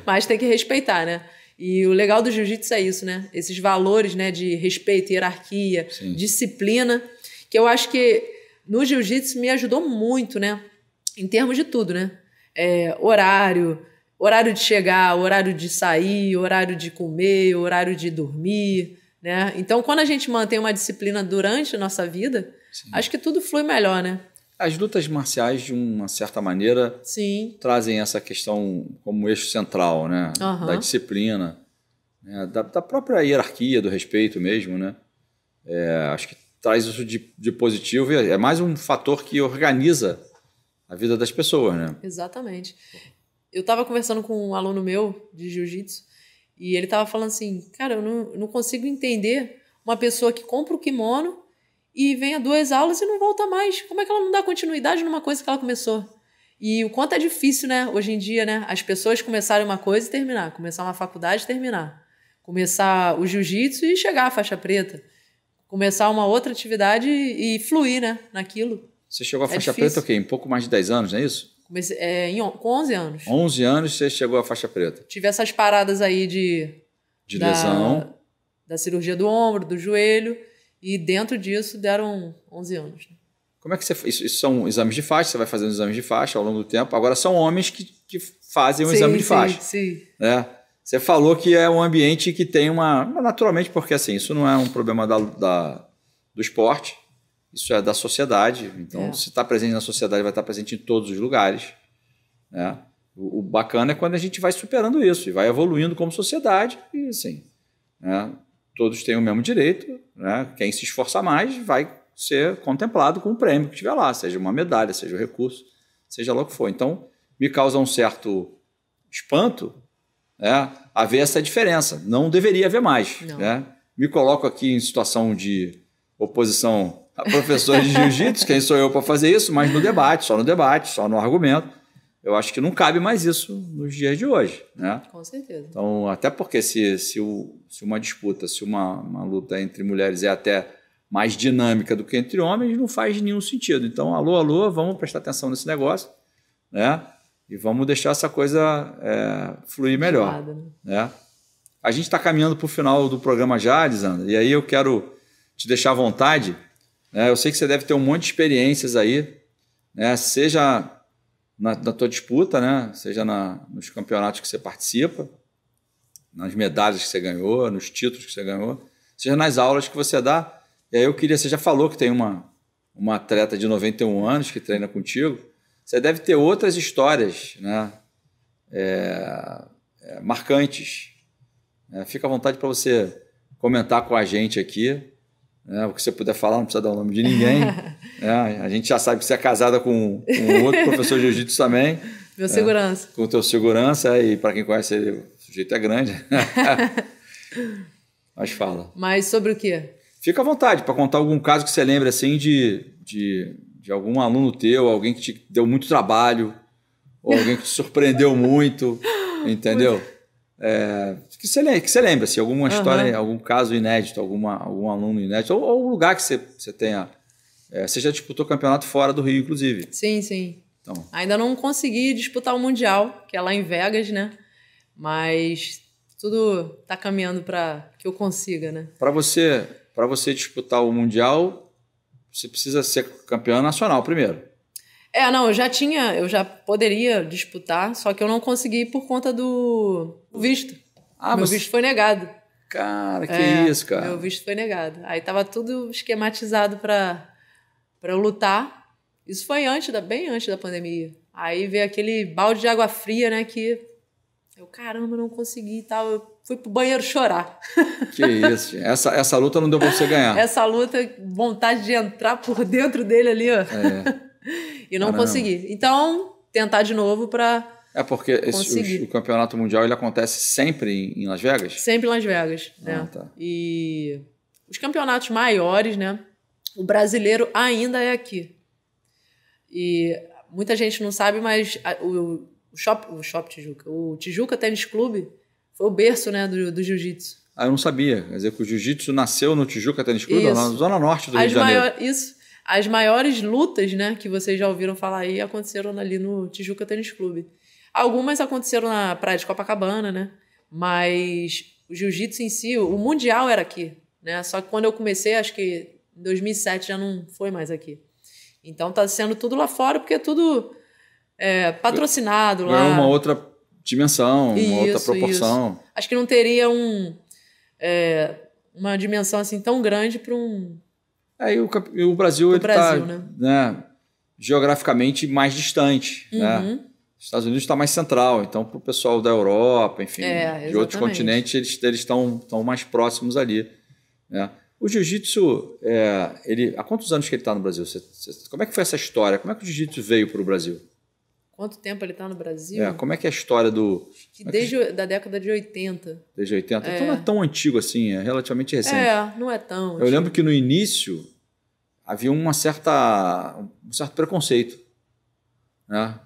B: Mas tem que respeitar, né? E o legal do jiu-jitsu é isso, né? Esses valores, né, de respeito, hierarquia, disciplina, que eu acho que no jiu-jitsu me ajudou muito, né? Em termos de tudo, né? Horário de chegar, horário de sair, horário de comer, horário de dormir, né? Então, quando a gente mantém uma disciplina durante a nossa vida, acho que tudo flui melhor, né?
A: As lutas marciais, de uma certa maneira, trazem essa questão como eixo central, né? Da disciplina, né? Da própria hierarquia, do respeito mesmo, né? Acho que traz isso de positivo. É mais um fator que organiza a vida das pessoas, né?
B: Exatamente. Eu estava conversando com um aluno meu de jiu-jitsu e ele estava falando assim, cara, eu não consigo entender uma pessoa que compra o kimono e vem a 2 aulas e não volta mais. Como é que ela não dá continuidade numa coisa que ela começou? E o quanto é difícil, né, hoje em dia, né, as pessoas começarem uma coisa e terminar, começar uma faculdade e terminar, começar o jiu-jitsu e chegar à faixa preta, começar uma outra atividade e fluir, né, naquilo.
A: Você chegou à faixa preta o quê? Em pouco mais de 10 anos, não é isso?
B: Comecei, com 11 anos.
A: 11 anos você chegou à faixa preta.
B: Tive essas paradas aí de
A: lesão.
B: Da cirurgia do ombro, do joelho, e dentro disso deram 11 anos.
A: Como é que você... Isso são exames de faixa, você vai fazendo exames de faixa ao longo do tempo. Agora são homens que fazem o exame de faixa.
B: Sim.
A: Né? Você falou que é um ambiente que tem uma... Naturalmente, porque assim, isso não é um problema do esporte, isso é da sociedade. Então, se está presente na sociedade, vai estar presente em todos os lugares. Né? O bacana é quando a gente vai superando isso e vai evoluindo como sociedade. E assim, né? Todos têm o mesmo direito. Né? Quem se esforçar mais vai ser contemplado com o prêmio que tiver lá, seja uma medalha, seja um recurso, seja lá o que for. Então, me causa um certo espanto, né, haver essa diferença. Não deveria haver mais. Né? Me coloco aqui em situação de oposição a professores de jiu-jitsu, quem sou eu para fazer isso, mas no debate, só no argumento. Eu acho que não cabe mais isso nos dias de hoje. Né?
B: Com certeza.
A: Então, até porque se uma disputa, se uma luta entre mulheres é até mais dinâmica do que entre homens, não faz nenhum sentido. Então, alô, vamos prestar atenção nesse negócio, né? E vamos deixar essa coisa fluir melhor. Né? A gente está caminhando para o final do programa já, Lisandra, e aí eu quero te deixar à vontade. Né? Eu sei que você deve ter um monte de experiências aí, né? Seja na tua disputa, né? Seja nos campeonatos que você participa, nas medalhas que você ganhou, nos títulos que você ganhou, seja nas aulas que você dá. E aí você já falou que tem uma atleta de 91 anos que treina contigo. Você deve ter outras histórias, né? Marcantes. Fica à vontate para você comentar com a gente aqui. Né? O que você puder falar, não precisa dar o nome de ninguém. A gente já sabe que você é casada com outro professor de jiu-jitsu também.
B: Meu segurança.
A: Com o teu segurança. E para quem conhece ele, o sujeito é grande. Mas fala.
B: Mas sobre o quê?
A: Fica à vontade para contar algum caso que você lembre assim, de algum aluno teu, alguém que te deu muito trabalho, ou alguém que te surpreendeu muito, entendeu? Que você lembre, assim, alguma história, algum caso inédito, algum aluno inédito, ou algum lugar que você tenha... você já disputou campeonato fora do Rio, inclusive.
B: Sim. Então. Ainda não consegui disputar o Mundial, que é lá em Vegas, né? Mas tudo está caminhando para que eu consiga, né?
A: Para você disputar o Mundial, você precisa ser campeã nacional primeiro.
B: Não, eu já poderia disputar, só que eu não consegui por conta do visto. Meu visto foi negado.
A: Cara, que isso, cara.
B: Meu visto foi negado. Aí tava tudo esquematizado para eu lutar. Isso foi bem antes da pandemia. Aí veio aquele balde de água fria, né, que eu, caramba, não consegui e tal. Eu fui pro banheiro chorar.
A: Que isso, essa luta não deu pra você ganhar.
B: Essa luta, vontade de entrar por dentro dele ali, ó. E não consegui. Então, tentar de novo para
A: porque o campeonato mundial ele acontece sempre em Las Vegas?
B: Sempre em Las Vegas, né?
A: Tá.
B: E os campeonatos maiores, né? O brasileiro ainda é aqui. E muita gente não sabe, mas o Tijuca, o Tijuca Tênis Clube foi o berço, né, do jiu-jitsu.
A: Eu não sabia. Quer dizer que o jiu-jitsu nasceu no Tijuca Tênis Clube, na zona norte do Rio de Janeiro.
B: Isso. As maiores lutas, né, que vocês já ouviram falar aí aconteceram ali no Tijuca Tênis Clube. Algumas aconteceram na praia de Copacabana, né? Mas o jiu-jitsu em si, o mundial era aqui, né? Só que quando eu comecei, acho que em 2007 já não foi mais aqui. Então tá sendo tudo lá fora, porque é tudo patrocinado lá.
A: É uma outra dimensão, uma outra proporção.
B: Isso. Acho que não teria uma dimensão assim tão grande para um...
A: E o Brasil está, né, geograficamente mais distante. Né? Os Estados Unidos está mais central, então para o pessoal da Europa, enfim, de outros continentes, eles estão mais próximos ali. Né? O jiu-jitsu, há quantos anos que ele está no Brasil? Como é que foi essa história? Como é que o jiu-jitsu veio para o Brasil?
B: Quanto tempo ele está no Brasil?
A: Como é que é a história do...
B: Desde da década de 80.
A: Desde 80? Então não é tão antigo assim, é relativamente recente.
B: Não é tão antigo.
A: Eu lembro que no início havia um certo preconceito, né?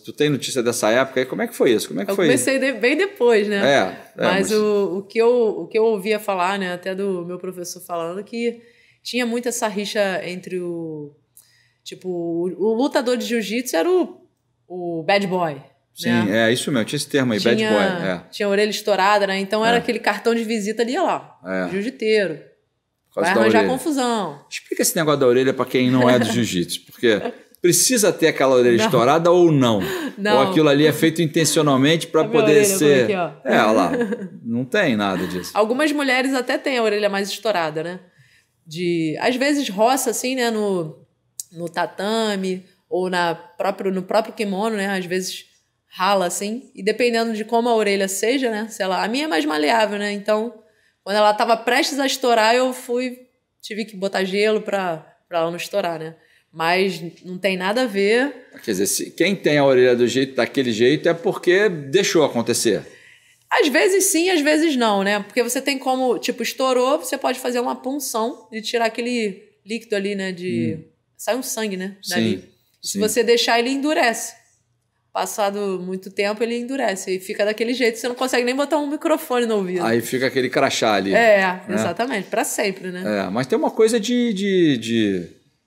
A: Tu tem notícia dessa época aí? Como é que foi isso? Como é que
B: eu comecei bem depois, né? Mas o que eu ouvia falar, né, até do meu professor falando, que tinha muito essa rixa entre o lutador de jiu-jitsu era o bad boy.
A: Sim,
B: né?
A: Isso mesmo, tinha esse termo aí, bad boy.
B: Tinha a orelha estourada, né? Então era aquele cartão de visita ali, ó lá, jiu-jiteiro. Vai arranjar confusão.
A: Explica esse negócio da orelha para quem não é do jiu-jitsu, porque... Precisa ter aquela orelha estourada ou não? Ou aquilo ali é feito intencionalmente para poder ser...
B: Aqui, ó.
A: Olha lá, não tem nada disso.
B: Algumas mulheres até têm a orelha mais estourada, né? Às vezes roça assim, né? No tatame ou no próprio kimono, né? Às vezes rala assim. E dependendo de como a orelha seja, né? A minha é mais maleável, né? Então, quando ela estava prestes a estourar, tive que botar gelo para ela não estourar, né? Mas não tem nada a ver.
A: Quer dizer, quem tem a orelha daquele jeito é porque deixou acontecer.
B: Às vezes sim, às vezes não, né? Porque você tem como, estourou, você pode fazer uma punção de tirar aquele líquido ali, né? Sai um sangue, né? Dali. Se você deixar, ele endurece. Passado muito tempo, ele endurece. E fica daquele jeito, você não consegue nem botar um microfone no ouvido.
A: Aí fica aquele crachá ali.
B: Exatamente. Para sempre, né?
A: Mas tem uma coisa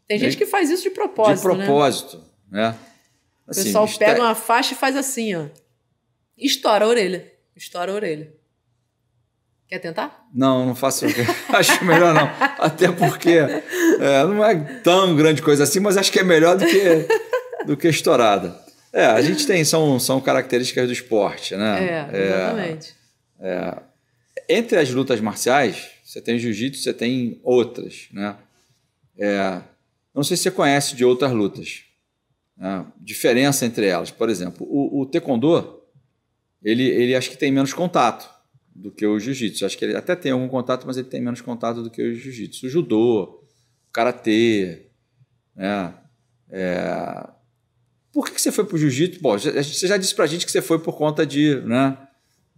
B: Tem gente que faz isso de propósito,
A: né? Né?
B: Assim, o pessoal pega uma faixa e faz assim, ó. Estoura a orelha. Quer tentar?
A: Não faço. Acho melhor não. Até porque não é tão grande coisa assim, mas acho que é melhor do que estourada. A gente tem, são características do esporte, né?
B: Exatamente.
A: Entre as lutas marciais, você tem jiu-jitsu, você tem outras, né? Não sei se você conhece de outras lutas. Diferença entre elas. Por exemplo, o taekwondo, ele acho que tem menos contato do que o jiu-jitsu. Acho que ele até tem algum contato, mas ele tem menos contato do que o jiu-jitsu. O judô, o karatê, né? Por que você foi para o jiu-jitsu? Bom, você já disse para a gente que você foi por conta de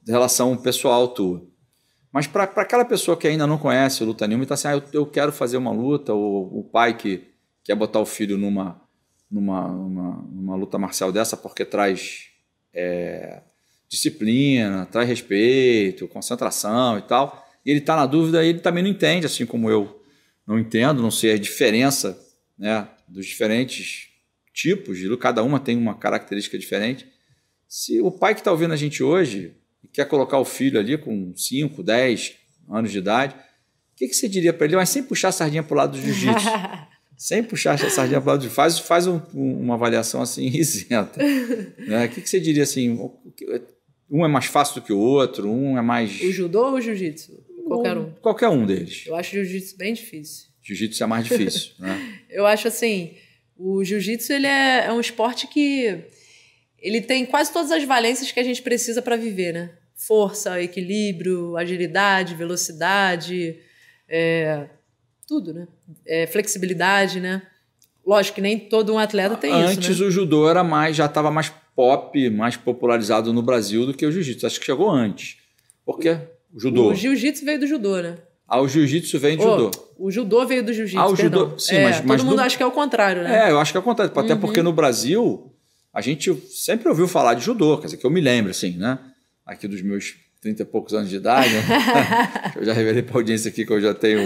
A: relação pessoal tua. Mas para aquela pessoa que ainda não conhece luta nenhuma e está assim, eu quero fazer uma luta, ou o pai que quer botar o filho numa luta marcial dessa porque traz disciplina, traz respeito, concentração e tal, e ele está na dúvida e ele também não entende, assim como eu não entendo, não sei a diferença, né, dos diferentes tipos de luta, cada uma tem uma característica diferente. Se o pai que está ouvindo a gente hoje e quer colocar o filho ali com 5, 10 anos de idade, o que você diria para ele? Mas sem puxar a sardinha para o lado do jiu-jitsu. Sem puxar a sardinha para o lado do jiu-jitsu. Faz uma avaliação assim isenta. Né? O que você diria assim? Um é mais fácil do que o outro? Um é mais...
B: O judô ou o jiu-jitsu? Qualquer um.
A: Qualquer um deles.
B: Eu acho o jiu-jitsu bem difícil.
A: Jiu-jitsu é mais difícil. Né?
B: Eu acho assim, o jiu-jitsu ele é um esporte que ele tem quase todas as valências que a gente precisa para viver, né? Força, equilíbrio, agilidade, velocidade, tudo, né? Flexibilidade, né? Lógico que nem todo um atleta tem isso, né?
A: Antes o judô já estava mais pop, mais popularizado no Brasil do que o jiu-jitsu. Acho que chegou antes. Por quê? O judô.
B: O jiu-jitsu veio do judô, né?
A: O jiu-jitsu vem do judô.
B: O judô veio do jiu-jitsu,
A: o judô, sim,
B: mas todo mundo acha que é o contrário, né?
A: Eu acho que é o contrário. Até porque no Brasil, a gente sempre ouviu falar de judô, quer dizer, que eu me lembro, assim, né? Aqui dos meus 30 e poucos anos de idade, né? Eu já revelei para a audiência aqui que eu já tenho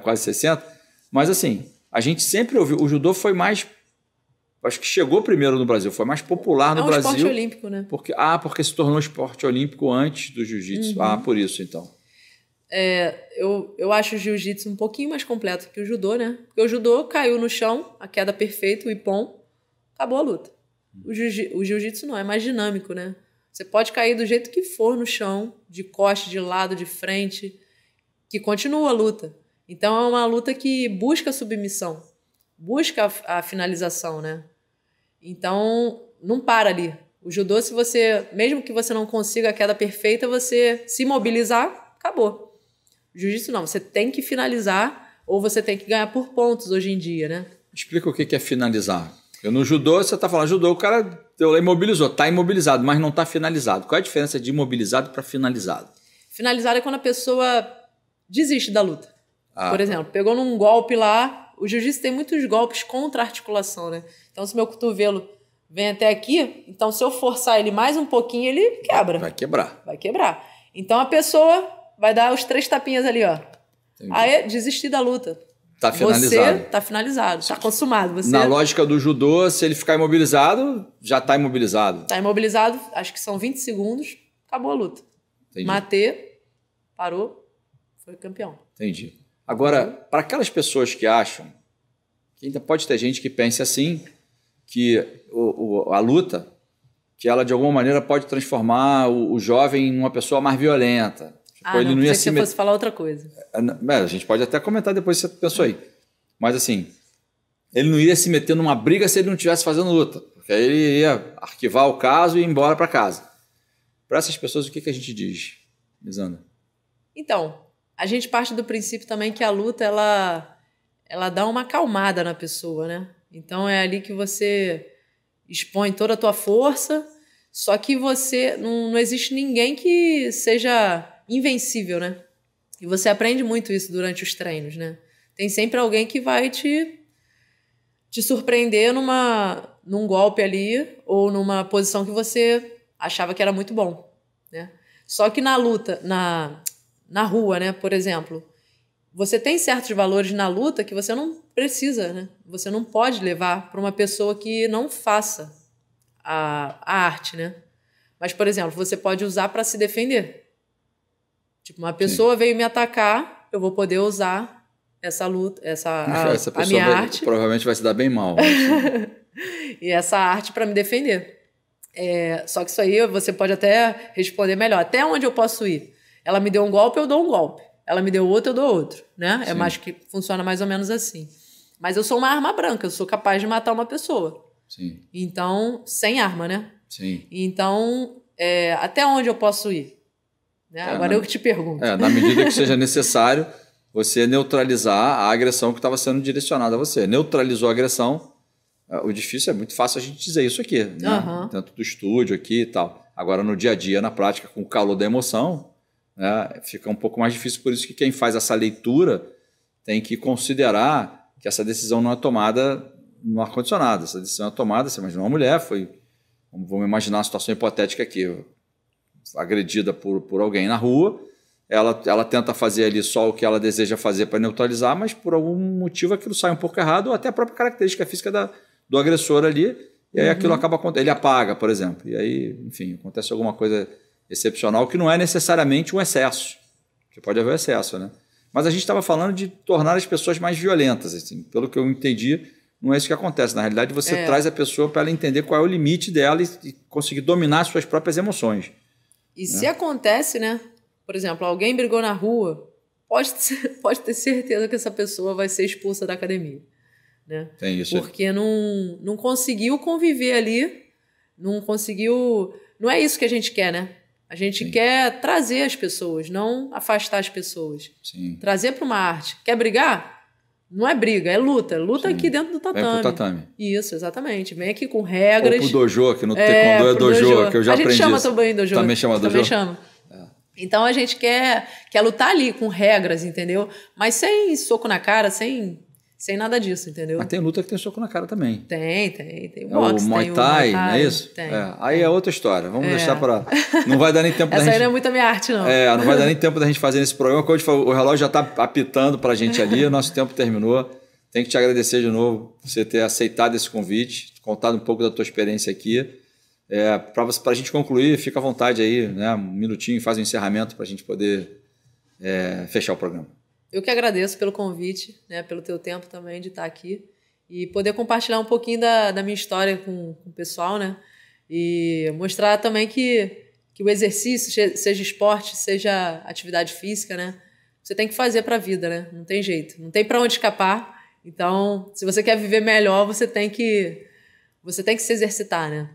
A: quase 60. Mas, assim, a gente sempre ouviu. O judô foi mais... Acho que chegou primeiro no Brasil, foi mais popular no Brasil. É um
B: esporte olímpico, né?
A: Porque se tornou esporte olímpico antes do jiu-jitsu. Por isso, então.
B: Eu acho o jiu-jitsu um pouquinho mais completo que o judô, né? Porque o judô caiu no chão, a queda perfeita, o ippon, acabou a luta. O jiu-jitsu não, é mais dinâmico, né? Você pode cair do jeito que for no chão, de coste, de lado, de frente, que continua a luta. Então é uma luta que busca a submissão, busca a finalização, né? Então não para ali. O judô, mesmo que você não consiga a queda perfeita, você se mobilizar, acabou. O Jiu-jitsu não, você tem que finalizar ou você tem que ganhar por pontos hoje em dia, né?
A: Explica o que é finalizar. Eu no judô, você está falando judô, o cara imobilizou, está imobilizado, mas não está finalizado. Qual é a diferença de imobilizado para finalizado?
B: Finalizado é quando a pessoa desiste da luta. Por exemplo, pegou num golpe lá, o jiu-jitsu tem muitos golpes contra a articulação, né? Então, se meu cotovelo vem até aqui, então se eu forçar ele mais um pouquinho, ele quebra.
A: Vai quebrar.
B: Vai quebrar. Então, a pessoa vai dar os 3 tapinhas ali, ó.
A: Entendi.
B: Aí, desistir da luta.
A: Tá finalizado.
B: Você tá finalizado, tá consumado. Você
A: Na lógica do judô, se ele ficar imobilizado, já tá imobilizado.
B: tá imobilizado, acho que são 20 segundos, acabou a luta.
A: Entendi.
B: Matei, parou, foi campeão.
A: Entendi. Agora, para aquelas pessoas que acham, que ainda pode ter gente que pense assim, que a luta, que ela de alguma maneira pode transformar o jovem em uma pessoa mais violenta. Tipo, ele não ia
B: se você fosse falar outra coisa.
A: A gente pode até comentar depois se você pensou aí. Mas assim, ele não ia se meter numa briga se ele não estivesse fazendo luta. Porque aí ele ia arquivar o caso e ir embora para casa. Para essas pessoas, o que a gente diz, Lisandra?
B: Então, a gente parte do princípio também que a luta, ela dá uma acalmada na pessoa, né? Então, é ali que você expõe toda a tua força, só que você não existe ninguém que seja invencível, né? E você aprende muito isso durante os treinos, né? Tem sempre alguém que vai te surpreender num golpe ali ou numa posição que você achava que era muito bom, né? Só que na luta, na rua, né, por exemplo, você tem certos valores na luta que você não precisa, né? Você não pode levar para uma pessoa que não faça a arte, né? Mas, por exemplo, você pode usar para se defender. Tipo, uma pessoa veio me atacar, eu vou poder usar essa luta, essa
A: pessoa
B: a minha arte.
A: Provavelmente vai se dar bem mal.
B: E essa arte para me defender. Só que isso aí você pode até responder melhor. Até onde eu posso ir? Ela me deu um golpe, eu dou um golpe. Ela me deu outro, eu dou outro. Né? É mais que funciona mais ou menos assim. Mas eu sou uma arma branca, eu sou capaz de matar uma pessoa.
A: Sim.
B: Então, sem arma, né?
A: Sim.
B: Então, até onde eu posso ir? Né? Agora eu que te pergunto.
A: Na medida que seja necessário, você neutralizar a agressão que estava sendo direcionada a você. Neutralizou a agressão, o difícil é muito fácil a gente dizer isso aqui, né? Dentro do estúdio aqui e tal. Agora, no dia a dia, na prática, com o calor da emoção, né, fica um pouco mais difícil. Por isso que quem faz essa leitura tem que considerar que essa decisão não é tomada no ar-condicionado. Essa decisão é tomada, você imagina uma mulher, vamos imaginar uma situação hipotética aqui, agredida por alguém na rua, ela tenta fazer ali só o que ela deseja fazer para neutralizar, mas por algum motivo aquilo sai um pouco errado, ou até a própria característica física do agressor ali, e aí aquilo acaba acontecendo. Ele apaga, por exemplo, e aí, enfim, acontece alguma coisa excepcional que não é necessariamente um excesso, que pode haver excesso, né? Mas a gente estava falando de tornar as pessoas mais violentas, assim, pelo que eu entendi, não é isso que acontece. Na realidade, você traz a pessoa para ela entender qual é o limite dela e conseguir dominar as suas próprias emoções.
B: E se acontece, né? Por exemplo, alguém brigou na rua, pode ter certeza que essa pessoa vai ser expulsa da academia. Né?
A: Tem isso.
B: Porque não conseguiu conviver ali, não conseguiu... Não é isso que a gente quer, né? A gente quer trazer as pessoas, não afastar as pessoas.
A: Sim.
B: Trazer para uma arte. Quer brigar? Não é briga, é luta. Luta aqui dentro do tatame.
A: Vem pro tatame.
B: Isso, exatamente. Vem aqui com regras.
A: Ou pro dojo, que no taekwondo é dojo, que eu já aprendi.
B: A gente chama também dojo.
A: Também chama dojo?
B: Também chama. Então a gente quer lutar ali com regras, entendeu? Mas sem soco na cara, sem nada disso, entendeu?
A: Mas tem luta que tem soco na cara também.
B: Tem. O boxe,
A: o Muay Thai, não é isso?
B: Tem.
A: Aí é outra história. Vamos deixar para... Não vai dar nem tempo da gente...
B: Essa aí não é muito a minha arte, não.
A: Não vai dar nem tempo da gente fazer nesse programa. Como eu te falei, o relógio já está apitando para a gente ali, o nosso tempo terminou. Tenho que te agradecer de novo por você ter aceitado esse convite, contado um pouco da tua experiência aqui. Para a gente concluir, fica à vontade aí, né? Um minutinho, faz um encerramento para a gente poder fechar o programa.
B: Eu que agradeço pelo convite, né? Pelo teu tempo também de estar aqui e poder compartilhar um pouquinho da minha história com o pessoal, né? E mostrar também que o exercício, seja esporte, seja atividade física, né? Você tem que fazer para a vida, né? Não tem jeito, não tem para onde escapar. Então, se você quer viver melhor, você tem que se exercitar, né?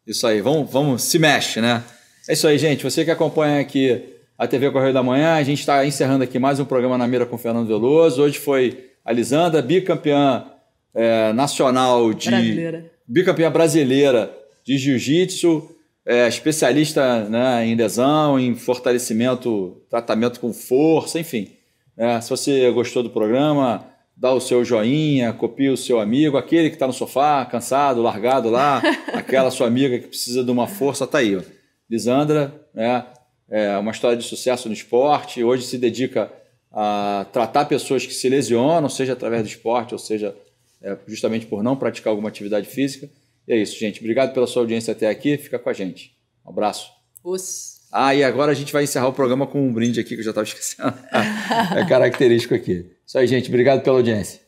A: Isso aí, vamos, se mexe, né? É isso aí, gente. Você que acompanha aqui a TV Correio da Manhã. A gente está encerrando aqui mais um programa Na Mira com Fernando Veloso. Hoje foi a Lisandra, bicampeã nacional bicampeã brasileira de jiu-jitsu, especialista, né, em lesão, em fortalecimento, tratamento com força, enfim. Se você gostou do programa, dá o seu joinha, copia o seu amigo, aquele que está no sofá, cansado, largado lá, aquela sua amiga que precisa de uma força, tá aí. Ó. Lisandra, é uma história de sucesso no esporte, hoje se dedica a tratar pessoas que se lesionam, seja através do esporte, ou seja, justamente por não praticar alguma atividade física. E é isso, gente. Obrigado pela sua audiência até aqui. Fica com a gente. Um abraço. E agora a gente vai encerrar o programa com um brinde aqui que eu já estava esquecendo. É característico aqui. Isso aí, gente. Obrigado pela audiência.